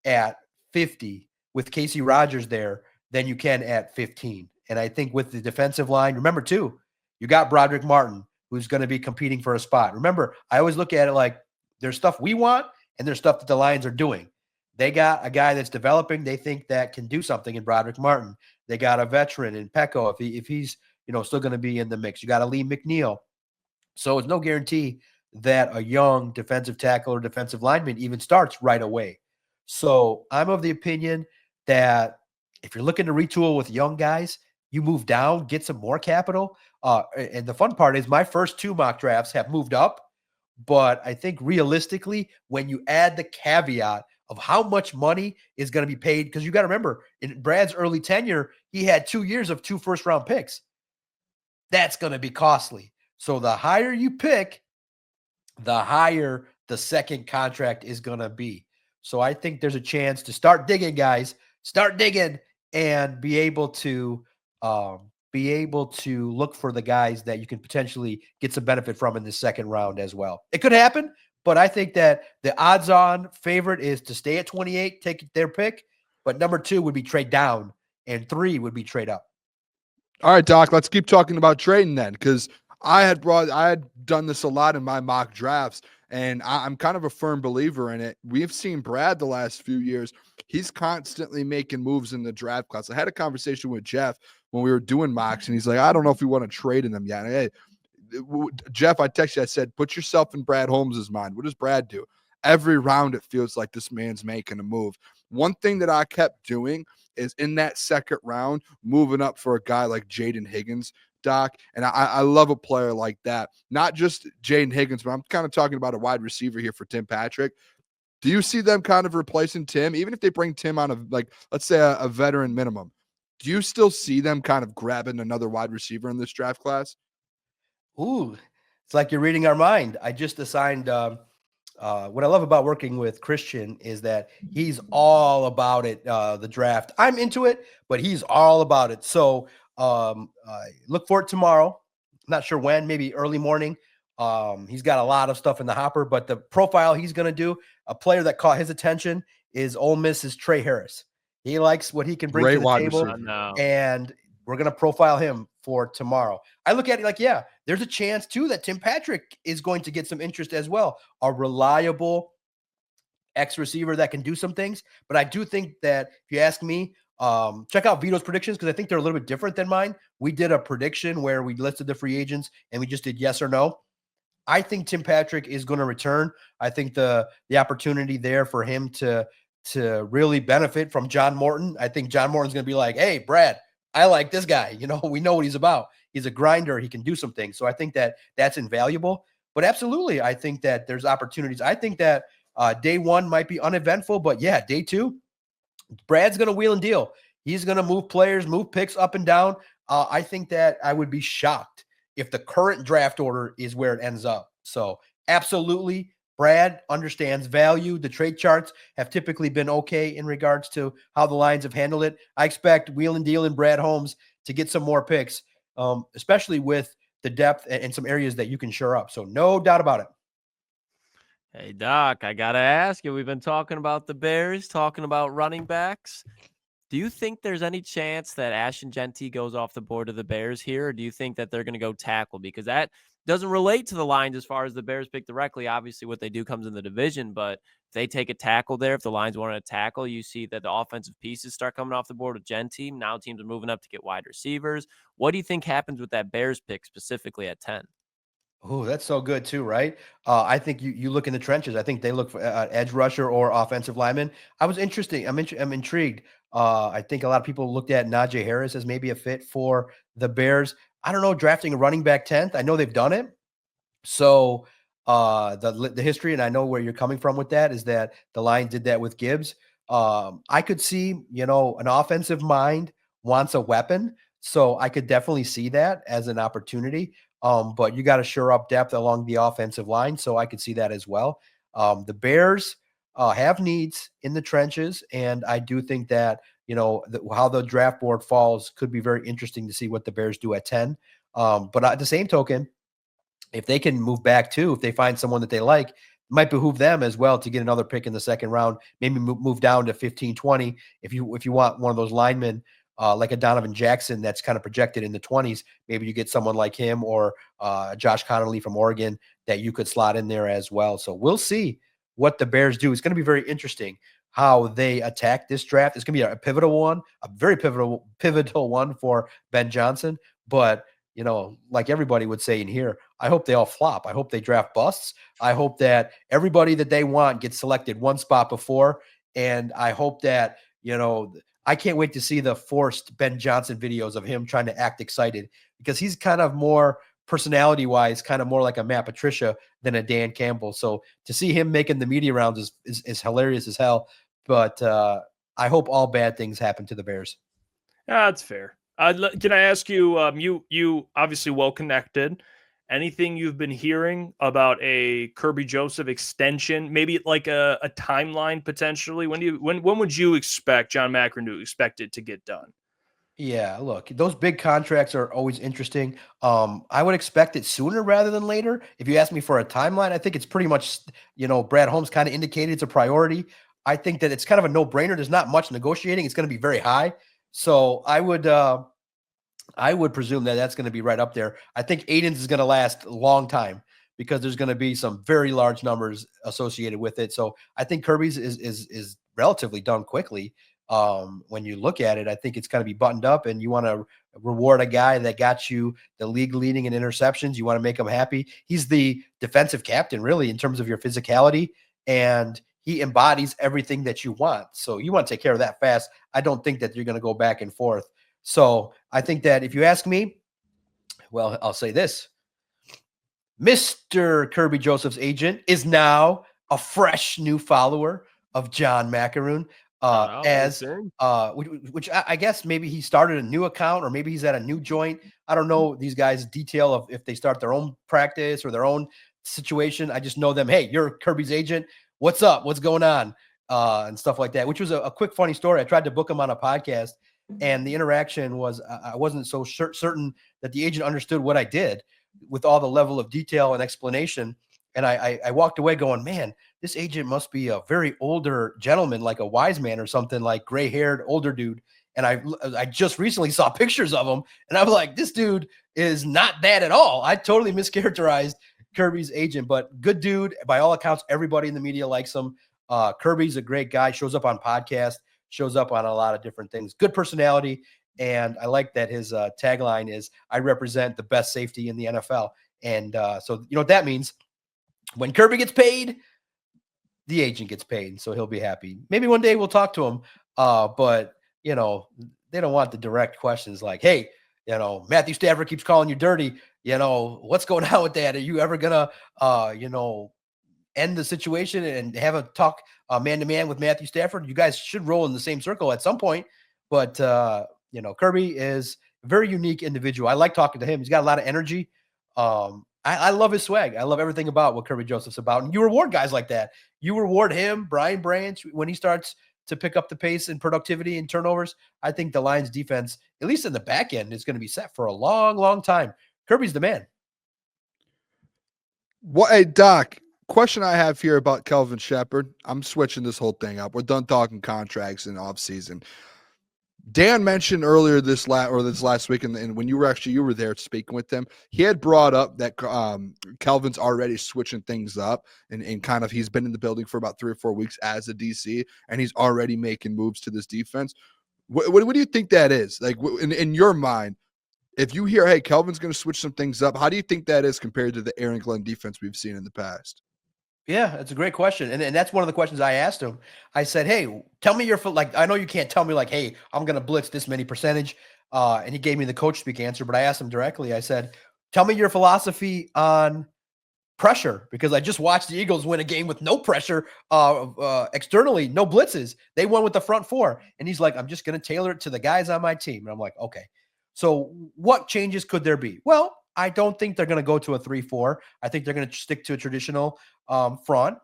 at 50 with Casey Rogers there than you can at 15. And I think with the defensive line, remember too, you got Broderick Martin, who's going to be competing for a spot. Remember, I always look at it like there's stuff we want and there's stuff that the Lions are doing. They got a guy that's developing. They think that can do something in Broderick Martin. They got a veteran in Pecco if he's still going to be in the mix. You got a Lee McNeil. So it's no guarantee that a young defensive tackle or defensive lineman even starts right away. So I'm of the opinion that if you're looking to retool with young guys, you move down, get some more capital. And the fun part is my first two mock drafts have moved up. But I think realistically, when you add the caveat of how much money is going to be paid, because you got to remember, in Brad's early tenure, he had 2 years of 2 first-round picks. That's going to be costly. So the higher you pick, the higher the second contract is going to be. So I think there's a chance to start digging, guys. Start digging and be able to look for the guys that you can potentially get some benefit from in the second round as well. It could happen, but I think that the odds-on favorite is to stay at 28, take their pick. But number 2 would be trade down, and 3 would be trade up. All right, Doc, let's keep talking about trading then, because I had done this a lot in my mock drafts, and I'm kind of a firm believer in it. We've seen Brad the last few years. He's constantly making moves in the draft class. I had a conversation with Jeff when we were doing mocks, and he's like, I don't know if we want to trade in them yet. Hey, Jeff, I texted you, I said, put yourself in Brad Holmes's mind. What does Brad do? Every round, it feels like this man's making a move. One thing that I kept doing is in that second round, moving up for a guy like Jaden Higgins, Doc. And I love a player like that. Not just Jaden Higgins, but I'm kind of talking about a wide receiver here for Tim Patrick. Do you see them kind of replacing Tim? Even if they bring Tim on let's say a veteran minimum, do you still see them kind of grabbing another wide receiver in this draft class? Ooh, it's like you're reading our mind. I just assigned what I love about working with Christian is that he's all about it, the draft. I'm into it, but he's all about it. So look for it tomorrow. I'm not sure when, maybe early morning. He's got a lot of stuff in the hopper, but the profile he's going to do, a player that caught his attention is Ole Miss's Trey Harris. He likes what he can bring to the table, and we're going to profile him for tomorrow. I look at it like, yeah, there's a chance too that Tim Patrick is going to get some interest as well. A reliable ex-receiver that can do some things. But I do think that if you ask me, check out Vito's predictions because I think they're a little bit different than mine. We did a prediction where we listed the free agents and we just did yes or no. I think Tim Patrick is going to return. I think the opportunity there for him to really benefit from John Morton. I think John Morton's going to be like, hey, Brad, I like this guy. We know what he's about. He's a grinder. He can do some things. So I think that that's invaluable. But absolutely, I think that there's opportunities. I think that Day one might be uneventful, but yeah, day two, Brad's going to wheel and deal. He's going to move players, move picks up and down. I think that I would be shocked if the current draft order is where it ends up. So absolutely, Brad understands value. The trade charts have typically been okay in regards to how the Lions have handled it. I expect wheel and deal and Brad Holmes to get some more picks, especially with the depth and some areas that you can shore up. So no doubt about it. Hey, Doc, I got to ask you, we've been talking about the Bears, talking about running backs. Do you think there's any chance that Ashton Jeanty goes off the board of the Bears here, or do you think that they're going to go tackle? Because that doesn't relate to the Lions as far as the Bears pick directly. Obviously, what they do comes in the division, but if they take a tackle there, if the Lions want to tackle, you see that the offensive pieces start coming off the board with Jeanty. Now teams are moving up to get wide receivers. What do you think happens with that Bears pick specifically at 10? Oh, that's so good too, right? I think you look in the trenches. I think they look for edge rusher or offensive lineman. I'm intrigued. I think a lot of people looked at Najee Harris as maybe a fit for the Bears. I don't know, drafting a running back 10th. I know they've done it. So the history, and I know where you're coming from with that, is that the Lions did that with Gibbs. I could see, an offensive mind wants a weapon. So I could definitely see that as an opportunity. But you got to shore up depth along the offensive line. So I could see that as well. The Bears have needs in the trenches. And I do think that, how the draft board falls could be very interesting to see what the Bears do at 10. But at the same token, if they can move back too, if they find someone that they like, it might behoove them as well to get another pick in the second round, maybe move down to 15, 20. If you want one of those linemen, like a Donovan Jackson that's kind of projected in the 20s, maybe you get someone like him or Josh Connolly from Oregon that you could slot in there as well. So we'll see what the Bears do. It's going to be very interesting how they attack this draft. It's going to be a pivotal one, a very pivotal one for Ben Johnson. But, like everybody would say in here, I hope they all flop. I hope they draft busts. I hope that everybody that they want gets selected one spot before. And I hope that, I can't wait to see the forced Ben Johnson videos of him trying to act excited, because he's kind of more personality-wise, kind of more like a Matt Patricia than a Dan Campbell. So to see him making the media rounds is hilarious as hell. But I hope all bad things happen to the Bears. That's fair. Can I ask you, you obviously well-connected, anything you've been hearing about a Kirby Joseph extension, maybe like a timeline potentially? When would you expect John Maakaron to expect it to get done? Yeah, look, those big contracts are always interesting. I would expect it sooner rather than later. If you ask me for a timeline, I think it's pretty much, Brad Holmes kind of indicated it's a priority. I think that it's kind of a no-brainer. There's not much negotiating. It's going to be very high. So I would presume that that's going to be right up there. I think Aiden's is going to last a long time because there's going to be some very large numbers associated with it. So I think Kirby's is relatively done quickly. When you look at it, I think it's going to be buttoned up, and you want to reward a guy that got you the league leading in interceptions. You want to make him happy. He's the defensive captain, really, in terms of your physicality, and he embodies everything that you want. So you want to take care of that fast. I don't think that you're going to go back and forth. So I think that if you ask me, well, I'll say this. Mr. Kirby Joseph's agent is now a fresh new follower of John Maakaron, which I guess maybe he started a new account, or maybe he's at a new joint. I don't know these guys' detail of if they start their own practice or their own situation. I just know them. Hey, you're Kirby's agent. What's up? What's going on? And stuff like that, which was a quick, funny story. I tried to book him on a podcast, and the interaction was, I wasn't so certain that the agent understood what I did with all the level of detail and explanation. And I walked away going, man, this agent must be a very older gentleman, like a wise man or something, like gray-haired older dude. And I just recently saw pictures of him, and I'm like, this dude is not that at all. I totally mischaracterized Kirby's agent, but good dude. By all accounts, everybody in the media likes him. Kirby's a great guy, shows up on podcasts, shows up on a lot of different things. Good personality. And I like that his tagline is, I represent the best safety in the NFL. And so you know what that means? When Kirby gets paid, the agent gets paid. So he'll be happy. Maybe one day we'll talk to him. But, they don't want the direct questions like, hey, Matthew Stafford keeps calling you dirty. What's going on with that? Are you ever going to, end the situation and have a talk man-to-man with Matthew Stafford. You guys should roll in the same circle at some point. But, Kirby is a very unique individual. I like talking to him. He's got a lot of energy. I love his swag. I love everything about what Kirby Joseph's about. And you reward guys like that. You reward him, Brian Branch, when he starts to pick up the pace and productivity and turnovers. I think the Lions defense, at least in the back end, is going to be set for a long, long time. Kirby's the man. Hey, Doc, question I have here about Kelvin Shepherd. I'm switching this whole thing up. We're done talking contracts and offseason. Dan mentioned earlier this last week, and when you were there speaking with him, he had brought up that Kelvin's already switching things up, and kind of he's been in the building for about 3 or 4 weeks as a DC, and he's already making moves to this defense. What do you think that is? Like in your mind, if you hear, hey, Kelvin's going to switch some things up, how do you think that is compared to the Aaron Glenn defense we've seen in the past? Yeah, that's a great question. And that's one of the questions I asked him. I said, hey, tell me I know you can't tell me like, hey, I'm going to blitz this many percentage. And he gave me the coach speak answer, but I asked him directly. I said, tell me your philosophy on pressure, because I just watched the Eagles win a game with no pressure externally, no blitzes. They won with the front four. And he's like, I'm just going to tailor it to the guys on my team. And I'm like, okay, so what changes could there be? Well, I don't think they're going to go to a 3-4. I think they're going to stick to a traditional front.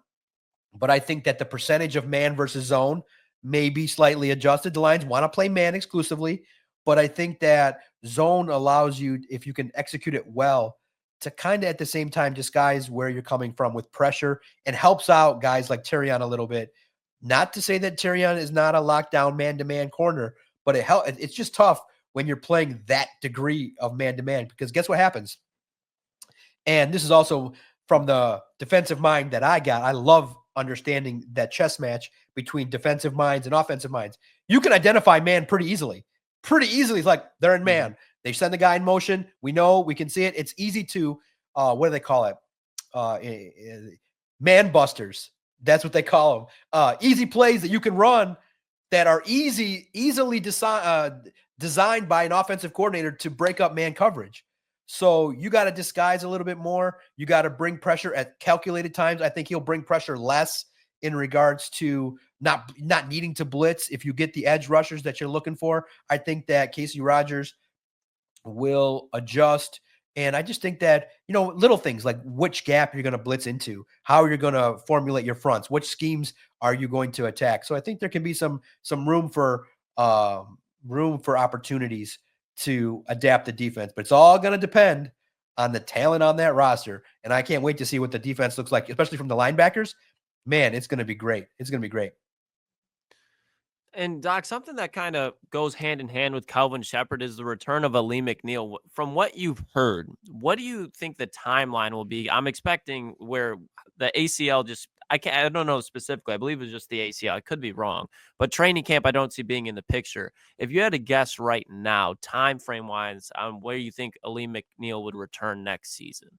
But I think that the percentage of man versus zone may be slightly adjusted. The Lions want to play man exclusively, but I think that zone allows you, if you can execute it well, to kind of at the same time disguise where you're coming from with pressure, and helps out guys like Terrion a little bit. Not to say that Terrion is not a lockdown man-to-man corner, but it's just tough when you're playing that degree of man-to-man, because guess what happens? And this is also from the defensive mind that I got. I love understanding that chess match between defensive minds and offensive minds. You can identify man pretty easily. It's like they're in man. They send the guy in motion. We know, we can see it. It's easy to, what do they call it? Man busters. That's what they call them. Easy plays that you can run that are easily designed by an offensive coordinator to break up man coverage. So you got to disguise a little bit more. You got to bring pressure at calculated times. I think he'll bring pressure less in regards to not needing to blitz. If you get the edge rushers that you're looking for, I think that Casey Rogers will adjust. And I just think that, little things like which gap you're going to blitz into, how you're going to formulate your fronts, which schemes are you going to attack. So I think there can be some room for opportunities to adapt the defense, but it's all going to depend on the talent on that roster. And I can't wait to see what the defense looks like, especially from the linebackers. Man, it's going to be great. It's going to be great. And Doc, something that kind of goes hand in hand with Kelvin Shepherd is the return of Ali McNeill. From what you've heard, what do you think the timeline will be? I'm expecting where the ACL I don't know specifically. I believe it was just the ACL. I could be wrong, but training camp, I don't see being in the picture. If you had to guess right now, time frame wise, on where you think Ali McNeill would return next season.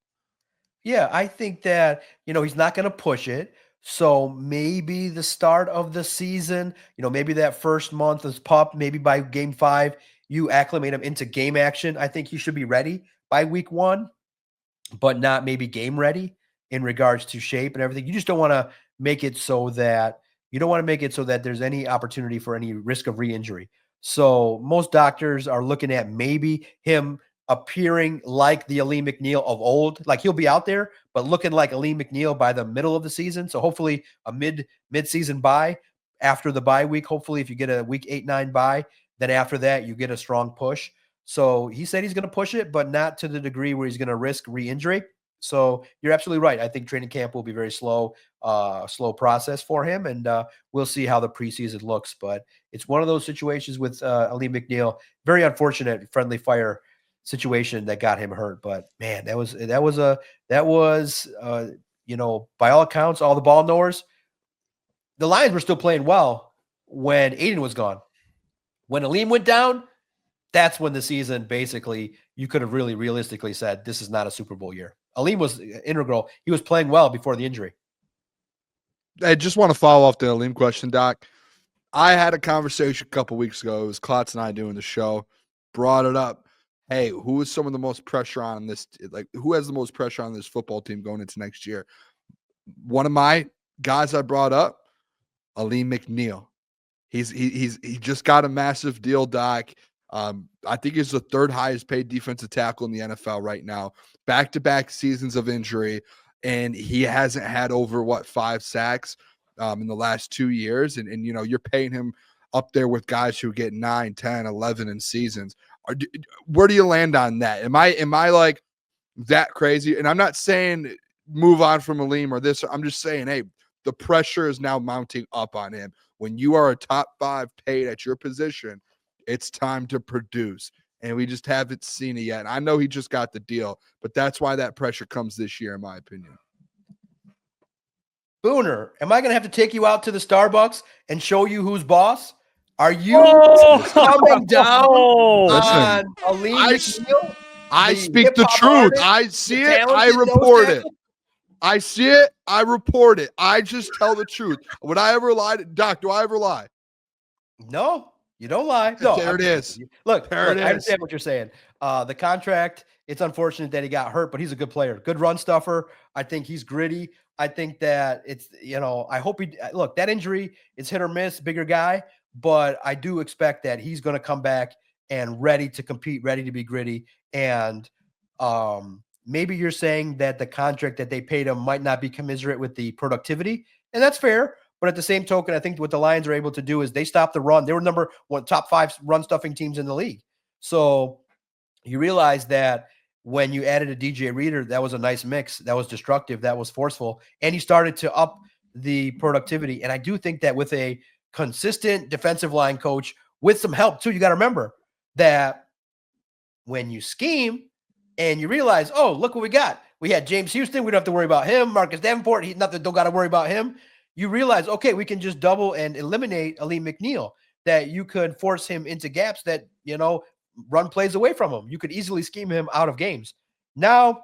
Yeah, I think that, he's not going to push it. So maybe the start of the season, maybe that first month is pup. Maybe by game 5, you acclimate him into game action. I think he should be ready by week 1, but not maybe game ready in regards to shape and everything. You just don't want to make it so that there's any opportunity for any risk of re-injury. So most doctors are looking at maybe him appearing like the Ali McNeill of old. Like he'll be out there, but looking like Ali McNeill by the middle of the season. So hopefully a mid-season bye after the bye week. Hopefully if you get a week 8-9 bye, then after that you get a strong push. So he said he's going to push it, but not to the degree where he's going to risk re-injury. So you're absolutely right. I think training camp will be very slow process for him, and we'll see how the preseason looks. But it's one of those situations with Ali McNeill, very unfortunate friendly fire situation that got him hurt. But man, that was by all accounts, all the ball knowers, the Lions were still playing well when Aiden was gone. When Aleem went down, that's when the season basically you could have really realistically said this is not a Super Bowl year. Aleem was integral. He was playing well before the injury. I just want to follow up the Aleem question, Doc. I had a conversation a couple weeks ago. It was Klotz and I doing the show. Brought it up. Hey, who is some of the most pressure on this? Like, who has the most pressure on this football team going into next year? one of my guys I brought up, Aleem McNeil. He just got a massive deal, Doc. I think he's the third highest paid defensive tackle in the NFL right now. Back-to-back seasons of injury, and he hasn't had over 5 sacks in the last 2 years. And you're paying him up there with guys who get 9, 10, 11 in seasons. Where do you land on that? Am I like that crazy? And I'm not saying move on from Aleem or this. I'm just saying, hey, the pressure is now mounting up on him. When you are a top 5 paid at your position, it's time to produce. And we just haven't seen it yet. And I know he just got the deal, but that's why that pressure comes this year, in my opinion. Booner, am I going to have to take you out to the Starbucks and show you who's boss? Are you coming down on Aleem McNeil? I speak the truth. I see it. I report it. I see it. I report it. I just tell the truth. Would I ever lie? Doc, do I ever lie? No, you don't lie. No, there it is. Look, I understand what you're saying. The contract, it's unfortunate that he got hurt, but he's a good player. Good run stuffer. I think he's gritty. I think that it's, I hope that injury is hit or miss, bigger guy, but I do expect that he's going to come back and ready to compete, ready to be gritty. And maybe you're saying that the contract that they paid him might not be commensurate with the productivity, and that's fair. But at the same token, I think what the Lions are able to do is they stopped the run. They were number 1, top 5 run stuffing teams in the league. So you realize that when you added a DJ Reader, that was a nice mix. That was destructive. That was forceful. And he started to up the productivity. And I do think that with a consistent defensive line coach with some help too, you got to remember that when you scheme and you realize, oh, look what we got. We had James Houston. We don't have to worry about him. Marcus Davenport, don't got to worry about him. You realize, okay, we can just double and eliminate Aleem McNeil, that you could force him into gaps that, run plays away from him. You could easily scheme him out of games. Now,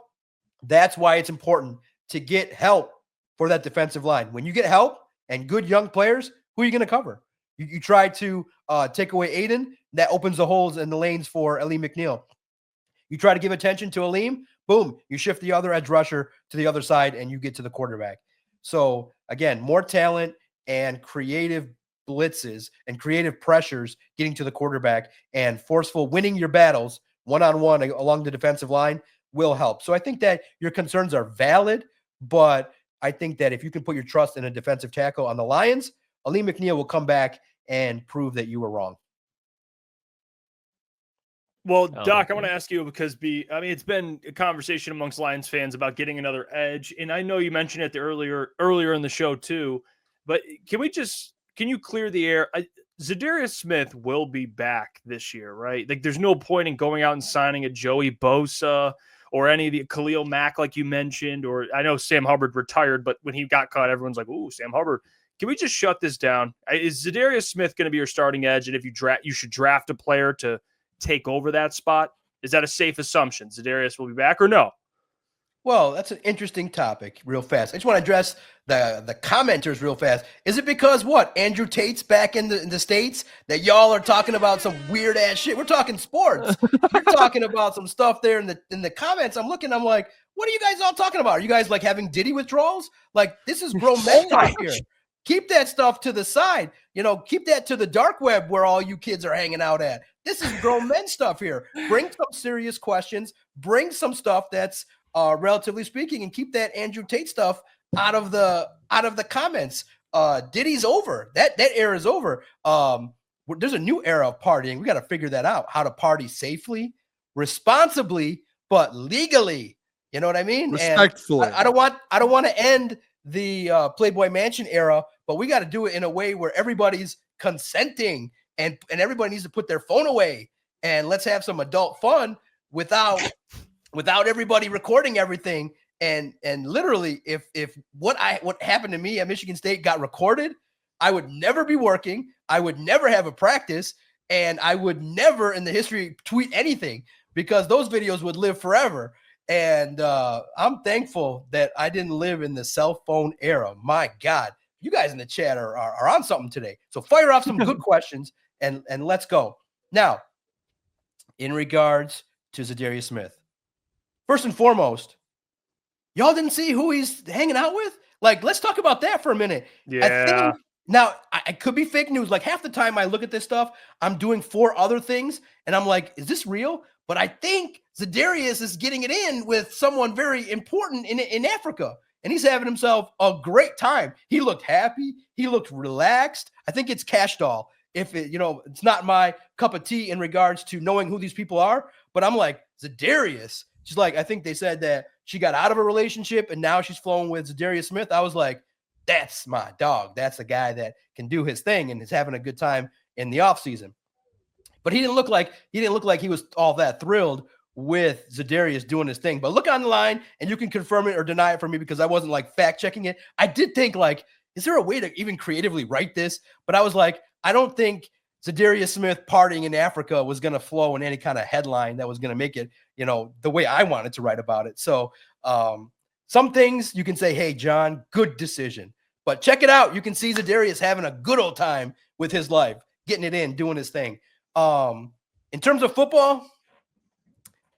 that's why it's important to get help for that defensive line. When you get help and good young players, who are you going to cover? You try to take away Aiden, that opens the holes and the lanes for Aleem McNeil. You try to give attention to Aleem, boom, you shift the other edge rusher to the other side and you get to the quarterback. So again, more talent and creative blitzes and creative pressures getting to the quarterback and forceful winning your battles one-on-one along the defensive line will help. So I think that your concerns are valid, but I think that if you can put your trust in a defensive tackle on the Lions, Aleem McNeil will come back and prove that you were wrong. Well, Doc, I want to ask you because it's been a conversation amongst Lions fans about getting another edge, and I know you mentioned it earlier in the show too. But can you clear the air? Zadarius Smith will be back this year, right? Like, there's no point in going out and signing a Joey Bosa or any of the Khalil Mack, like you mentioned, or I know Sam Hubbard retired, but when he got caught, everyone's like, "Ooh, Sam Hubbard." Can we just shut this down? Is Zadarius Smith going to be your starting edge? And if you should draft a player to take over that spot? Is that a safe assumption? Zadarius will be back or no? Well, that's an interesting topic real fast. I just want to address the commenters real fast. Is it because Andrew Tate's back in the States that y'all are talking about some weird ass shit? We're talking sports. You're talking about some stuff there in the comments. I'm like, what are you guys all talking about? Are you guys like having Diddy withdrawals? Like, this is grown men talk here. Keep that stuff to the side. Keep that to the dark web where all you kids are hanging out at. This is grown men stuff here. Bring some serious questions. Bring some stuff that's relatively speaking, and keep that Andrew Tate stuff out of the comments. Diddy's over. That era is over. There's a new era of partying. We got to figure that out. How to party safely, responsibly, but legally. You know what I mean? Respectfully. And I don't want to end the Playboy Mansion era, but we got to do it in a way where everybody's consenting and everybody needs to put their phone away, and let's have some adult fun without everybody recording everything. And literally, if what happened to me at Michigan State got recorded, I would never be working. I would never have a practice, and I would never in the history tweet anything because those videos would live forever. And I'm thankful that I didn't live in the cell phone era. My God, you guys in the chat are on something today. So fire off some good questions and let's go. Now, in regards to Zadarius Smith, first and foremost, Y'all didn't see who he's hanging out with? Like, let's talk about that for a minute. I Yeah. think now I could be fake news. Like half the time I look at this stuff, I'm doing 4 other things, and I'm like, is this real? But I think Za'Darius is getting it in with someone very important in Africa, and he's having himself a great time. He looked happy. He looked relaxed. I think it's cash doll. If it, it's not my cup of tea in regards to knowing who these people are, but I'm like, Za'Darius. She's like, I think they said that she got out of a relationship and now she's flowing with Za'Darius Smith. I was like, that's my dog. That's a guy that can do his thing and is having a good time in the offseason. But he didn't look like he was all that thrilled with Za'Darius doing his thing. But look on the line and you can confirm it or deny it for me because I wasn't like fact checking it. I did think like, is there a way to even creatively write this? But I was like, I don't think Za'Darius Smith partying in Africa was going to flow in any kind of headline that was going to make it, the way I wanted to write about it. So some things you can say, hey, John, good decision. But check it out. You can see Za'Darius having a good old time with his life, getting it in, doing his thing. In terms of football,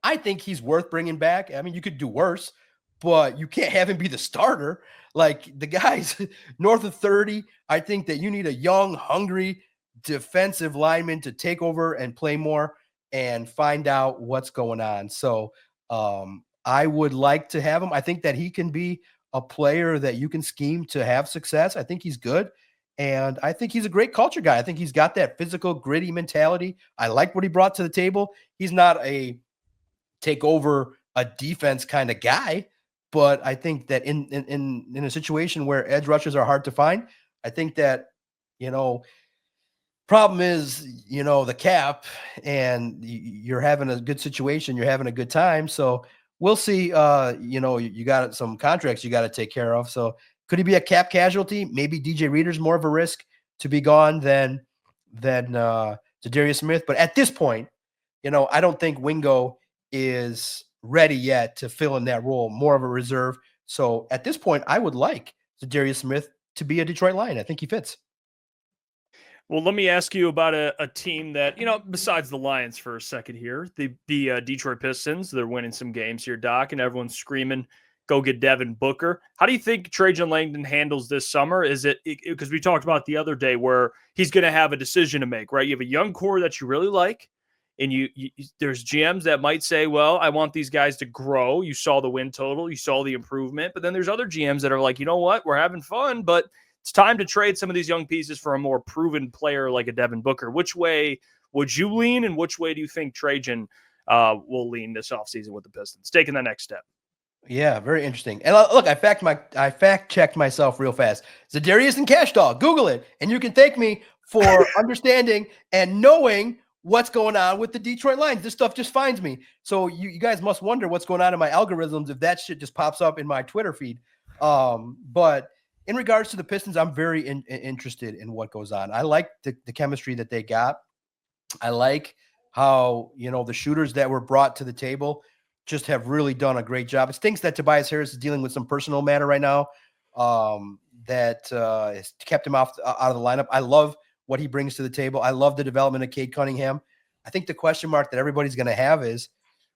I think he's worth bringing back. I mean, you could do worse, but you can't have him be the starter. Like the guy's north of 30. I think that you need a young, hungry defensive lineman to take over and play more and find out what's going on. So I would like to have him. I think that he can be a player that you can scheme to have success. I think he's good. And I think he's a great culture guy. I think he's got that physical, gritty mentality. I like what he brought to the table. He's not a take over a defense kind of guy, but I think that in a situation where edge rushers are hard to find, I think that, problem is, the cap, and you're having a good situation. You're having a good time. So we'll see. You got some contracts you got to take care of. So could he be a cap casualty? Maybe DJ Reader's more of a risk to be gone than Za'Darius Smith. But at this point, I don't think Wingo is ready yet to fill in that role, more of a reserve. So at this point, I would like Za'Darius Smith to be a Detroit Lion. I think he fits. Well, let me ask you about a team that, besides the Lions for a second here, the Detroit Pistons. They're winning some games here, Doc, and everyone's screaming, go get Devin Booker. How do you think Trajan Langdon handles this summer? Is it because we talked about the other day where he's going to have a decision to make, right? You have a young core that you really like, and you there's GMs that might say, well, I want these guys to grow. You saw the win total, you saw the improvement, but then there's other GMs that are like, you know what, we're having fun, but it's time to trade some of these young pieces for a more proven player like a Devin Booker. Which way would you lean, and which way do you think Trajan will lean this offseason with the Pistons, taking that next step? Yeah, very interesting. And look, I fact checked myself real fast. Za'Darius and Cash Dog, Google it, and you can thank me for understanding and knowing what's going on with the Detroit Lions. This stuff just finds me. So you guys must wonder what's going on in my algorithms if that shit just pops up in my Twitter feed. But in regards to the Pistons, I'm very interested in what goes on. I like the chemistry that they got. I like how, the shooters that were brought to the table just have really done a great job. It stinks that Tobias Harris is dealing with some personal matter right now that has kept him out of the lineup. I love what he brings to the table. I love the development of Cade Cunningham. I think the question mark that everybody's going to have is,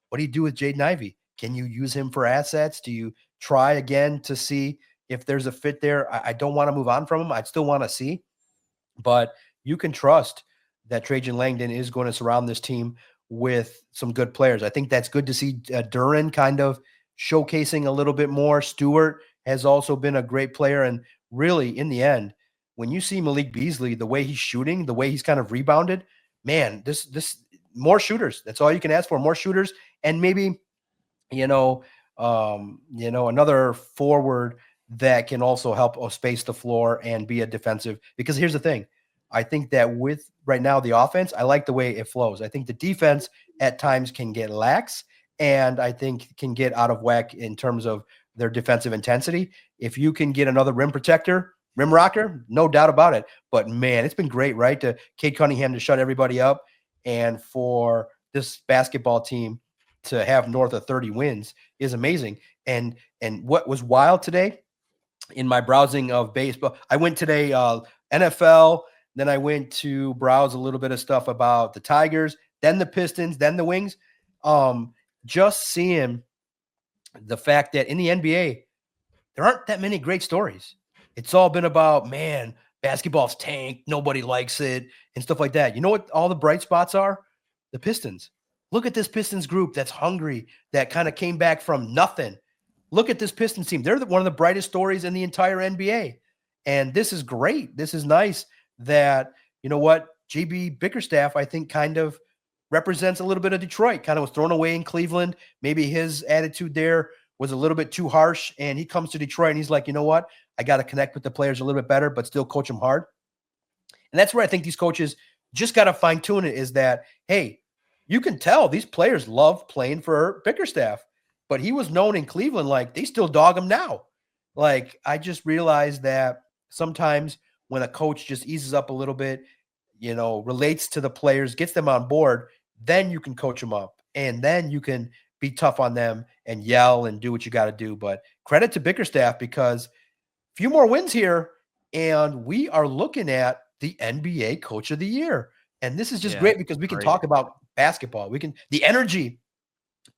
what do you do with Jaden Ivey? Can you use him for assets? Do you try again to see if there's a fit there? I don't want to move on from him. I still want to see, but you can trust that Trajan Langdon is going to surround this team with some good players. I think that's good to see Duran kind of showcasing a little bit more. Stewart has also been a great player. And really, in the end, when you see Malik Beasley, the way he's shooting, the way he's kind of rebounded, man, this more shooters. That's all you can ask for, more shooters. And maybe, another forward that can also help space the floor and be a defensive. Because here's the thing. I think that with right now the offense, I like the way it flows. I think the defense at times can get lax, and I think can get out of whack in terms of their defensive intensity. If you can get another rim protector, rim rocker, no doubt about it. But man, it's been great, right? To Cade Cunningham to shut everybody up, and for this basketball team to have north of 30 wins is amazing. And what was wild today in my browsing of baseball, I went today NFL. Then I went to browse a little bit of stuff about the Tigers, then the Pistons, then the Wings. Just seeing the fact that in the NBA, there aren't that many great stories. It's all been about, man, basketball's tanked, nobody likes it, and stuff like that. You know what all the bright spots are? The Pistons. Look at this Pistons group that's hungry, that kind of came back from nothing. Look at this Pistons team. They're one of the brightest stories in the entire NBA. And this is great. This is nice that, you know what, JB Bickerstaff, I think, kind of represents a little bit of Detroit, kind of was thrown away in Cleveland. Maybe his attitude there was a little bit too harsh, and he comes to Detroit and he's like, you know what, I got to connect with the players a little bit better, but still coach them hard. And that's where I think these coaches just got to fine tune it, is that, hey, you can tell these players love playing for Bickerstaff, but he was known in Cleveland, like they still dog him now. Like, I just realized that sometimes when a coach just eases up a little bit, you know, relates to the players, gets them on board, then you can coach them up, and then you can be tough on them and yell and do what you got to do. But credit to Bickerstaff, because a few more wins here, and we are looking at the NBA Coach of the Year. And this is just great because we can talk about basketball. We can, the energy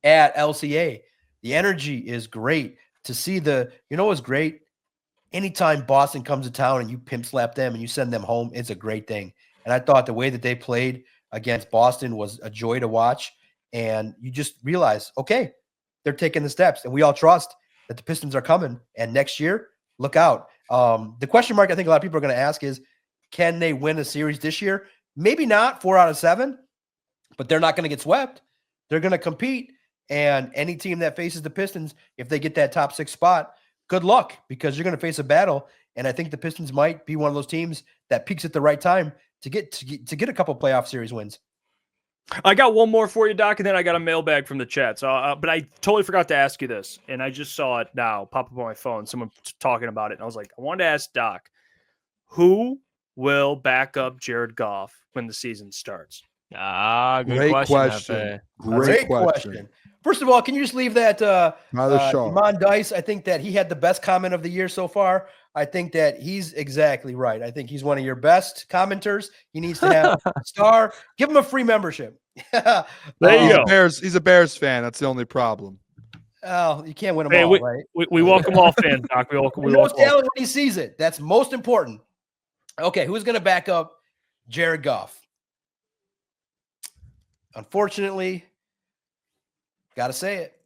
at LCA, the energy is great to see. The, you know what's great? Anytime Boston comes to town and you pimp slap them and you send them home, it's a great thing. And I thought the way that they played against Boston was a joy to watch. And you just realize, okay, they're taking the steps, and we all trust that the Pistons are coming. And next year, look out. The question mark I think a lot of people are going to ask is, can they win a series this year? Maybe not 4 out of 7, but they're not going to get swept. They're going to compete. And any team that faces the Pistons, if they get that top 6 spot, good luck, because you're going to face a battle. And I think the Pistons might be one of those teams that peaks at the right time to get a couple playoff series wins. I got one more for you, Doc, and then I got a mailbag from the chat. So, but I totally forgot to ask you this, and I just saw it now pop up on my phone. Someone talking about it, and I was like, I wanted to ask Doc, who will back up Jared Goff when the season starts? Good Great question. Great question. First of all, can you just leave that Iman Dice? I think that he had the best comment of the year so far. I think that he's exactly right. I think he's one of your best commenters. He needs to have a star. Give him a free membership. There you go. He's a Bears fan. That's the only problem. Oh, you can't win them all, right? We welcome all fans, Doc. We welcome talent when he sees it. That's most important. Okay, who's going to back up Jared Goff? Unfortunately, got to say it,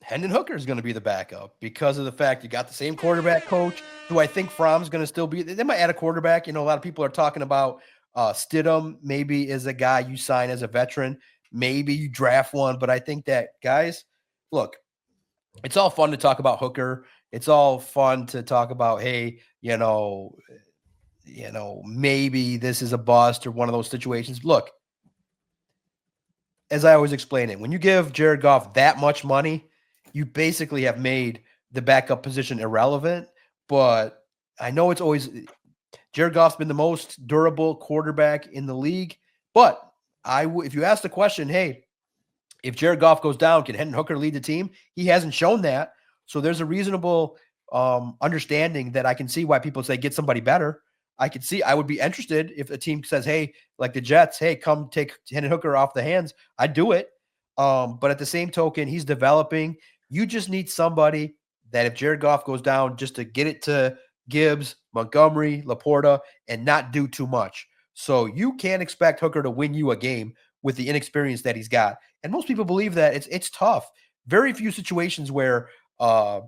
Hendon Hooker is going to be the backup because of the fact you got the same quarterback coach. Do I think Fromm's going to still be? They might add a quarterback. You know, a lot of people are talking about Stidham maybe is a guy you sign as a veteran. Maybe you draft one. But I think that, guys, look, it's all fun to talk about Hooker. It's all fun to talk about, hey, you know, maybe this is a bust or one of those situations. Look, as I always explain it, when you give Jared Goff that much money, you basically have made the backup position irrelevant. But I know it's always Jared Goff's been the most durable quarterback in the league. But if you ask the question, hey, if Jared Goff goes down, can Hendon Hooker lead the team? He hasn't shown that. So there's a reasonable understanding that I can see why people say get somebody better. I would be interested if a team says, hey, like the Jets, hey, come take Hendon Hooker off the hands. I'd do it. But at the same token, he's developing. You just need somebody that if Jared Goff goes down, just to get it to Gibbs, Montgomery, Laporta, and not do too much. So you can't expect Hooker to win you a game with the inexperience that he's got. And most people believe that it's tough. Very few situations where a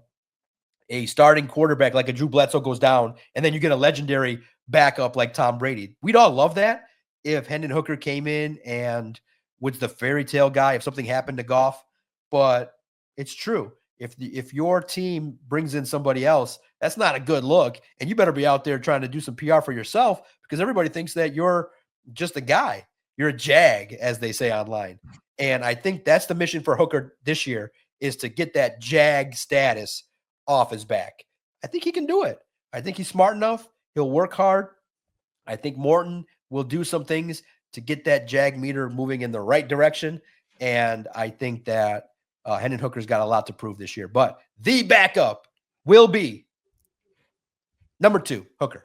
starting quarterback like a Drew Bledsoe goes down and then you get a legendary backup like Tom Brady. We'd all love that if Hendon Hooker came in and was the fairy tale guy if something happened to Goff. But it's true. If your team brings in somebody else, that's not a good look. And you better be out there trying to do some PR for yourself, because everybody thinks that you're just a guy. You're a jag, as they say online. And I think that's the mission for Hooker this year, is to get that jag status off his back. I think he can do it. I think he's smart enough. He'll work hard. I think Morton will do some things to get that jag meter moving in the right direction. And I think that Hendon Hooker's got a lot to prove this year. But the backup will be number 2, Hooker.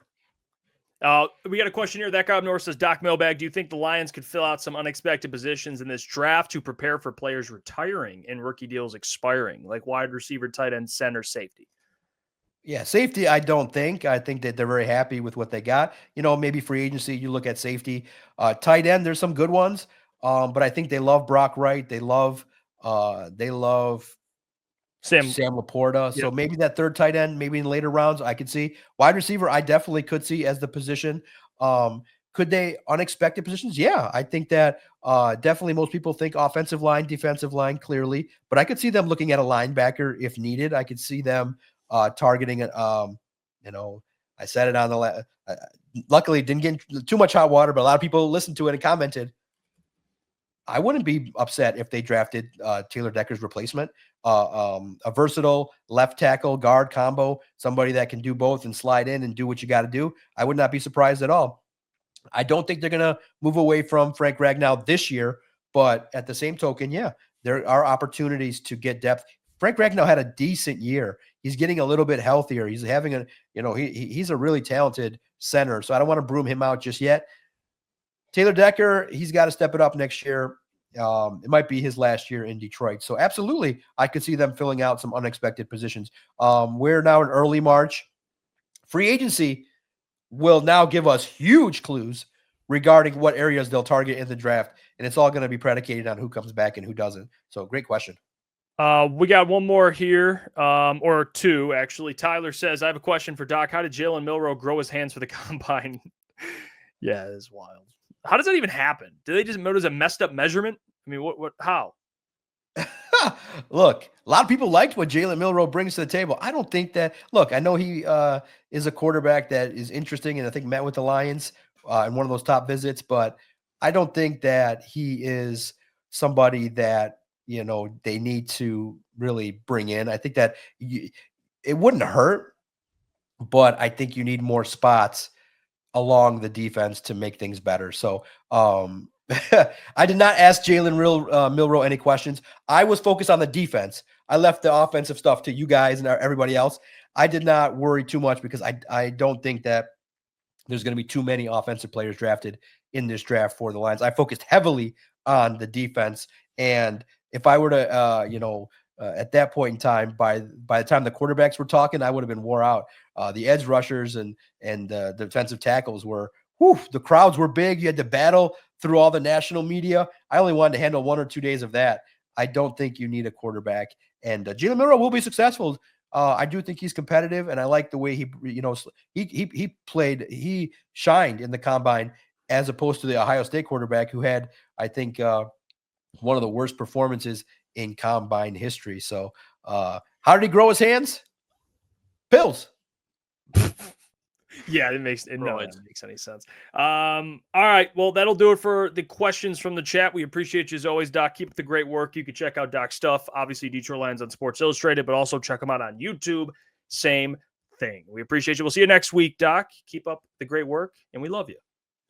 We got a question here. That guy up north says, Doc Mailbag, do you think the Lions could fill out some unexpected positions in this draft to prepare for players retiring and rookie deals expiring, like wide receiver, tight end, center, safety? Yeah, safety, I don't think. I think that they're very happy with what they got. Maybe free agency, you look at safety. Tight end, there's some good ones. But I think they love Brock Wright. They love Sam Laporta. Yep. So maybe that third tight end, maybe in later rounds, I could see. Wide receiver, I definitely could see as the position. Could they unexpected positions? Yeah, I think that definitely most people think offensive line, defensive line, clearly. But I could see them looking at a linebacker if needed. I could see them targeting it. I said it on the luckily didn't get too much hot water, but a lot of people listened to it and commented. I wouldn't be upset if they drafted Taylor Decker's replacement, a versatile left tackle guard combo, somebody that can do both and slide in and do what you got to do. I would not be surprised at all. I don't think they're going to move away from Frank Ragnow this year, but at the same token, yeah, there are opportunities to get depth. Frank Ragnow had a decent year. He's getting a little bit healthier. He's having he's a really talented center. So I don't want to broom him out just yet. Taylor Decker, he's got to step it up next year. It might be his last year in Detroit. So absolutely, I could see them filling out some unexpected positions. We're now in early March. Free agency will now give us huge clues regarding what areas they'll target in the draft. And it's all going to be predicated on who comes back and who doesn't. So great question. We got one more here, or two, actually. Tyler says, I have a question for Doc. How did Jalen Milroe grow his hands for the combine? Yeah, it's wild. How does that even happen? Do they just notice a messed up measurement? I mean, how? Look, a lot of people liked what Jalen Milroe brings to the table. I don't think that, look, I know he is a quarterback that is interesting and I think met with the Lions in one of those top visits, but I don't think that he is somebody that, they need to really bring in. I think that it wouldn't hurt, but I think you need more spots along the defense to make things better. So I did not ask Jalen Milroe any questions. I was focused on the defense. I left the offensive stuff to you guys and everybody else. I did not worry too much because I don't think that there's going to be too many offensive players drafted in this draft for the Lions. I focused heavily on the defense. And if I were to, at that point in time, by the time the quarterbacks were talking, I would have been wore out. The edge rushers and the defensive tackles were, the crowds were big. You had to battle through all the national media. I only wanted to handle 1 or 2 days of that. I don't think you need a quarterback. And Jalen Milroe will be successful. I do think he's competitive, and I like the way he played. He shined in the combine as opposed to the Ohio State quarterback who had, I think, one of the worst performances in combine history. So how did he grow his hands? Pills. Yeah, it makes any sense. All right. Well, that'll do it for the questions from the chat. We appreciate you as always, Doc. Keep up the great work. You can check out Doc's stuff, obviously Detroit Lions on Sports Illustrated, but also check them out on YouTube. Same thing. We appreciate you. We'll see you next week, Doc. Keep up the great work, and we love you.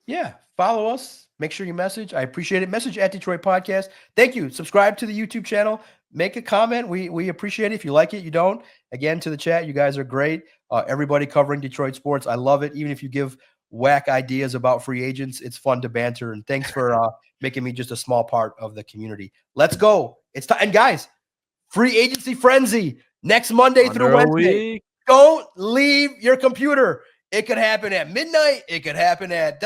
Yeah. Follow us. Make sure you message. I appreciate it. Message at Detroit Podcast. Thank you. Subscribe to the YouTube channel. Make a comment. We appreciate it. If you like it, you don't. Again, to the chat, you guys are great. Everybody covering Detroit sports. I love it. Even if you give whack ideas about free agents, it's fun to banter. And thanks for making me just a small part of the community. Let's go. It's time. And guys, free agency frenzy next Monday through Wednesday. Don't leave your computer. It could happen at midnight. It could happen at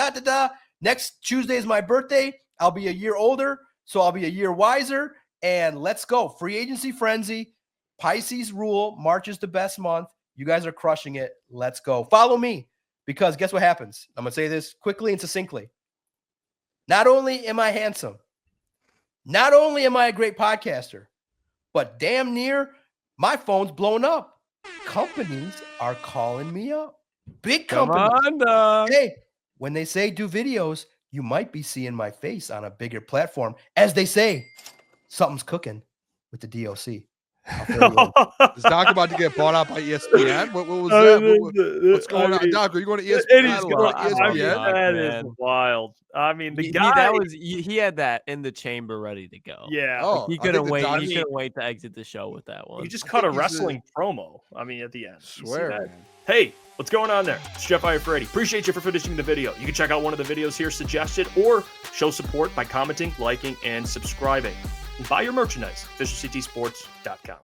Next Tuesday is my birthday. I'll be a year older, so I'll be a year wiser. And let's go. Free agency frenzy. Pisces rule. March is the best month. You guys are crushing it. Let's go. Follow me, because guess what happens? I'm going to say this quickly and succinctly. Not only am I handsome, not only am I a great podcaster, but damn near my phone's blown up. Companies are calling me up. Big companies. Hey, when they say do videos, you might be seeing my face on a bigger platform. As they say, something's cooking with the DOC. Is Doc about to get bought out by ESPN? What was that? What's going on, Doc? Are you going to ESPN? It is going to ESPN. That is wild. I mean, the guy. He had that in the chamber ready to go. Yeah. Oh, He couldn't wait. He couldn't wait to exit the show with that one. He just cut a wrestling promo. I mean, at the end. Swear, man. Hey, what's going on there? It's Jeff Iafrate. Appreciate you for finishing the video. You can check out one of the videos here suggested or show support by commenting, liking, and subscribing. And buy your merchandise, officialctsports.com.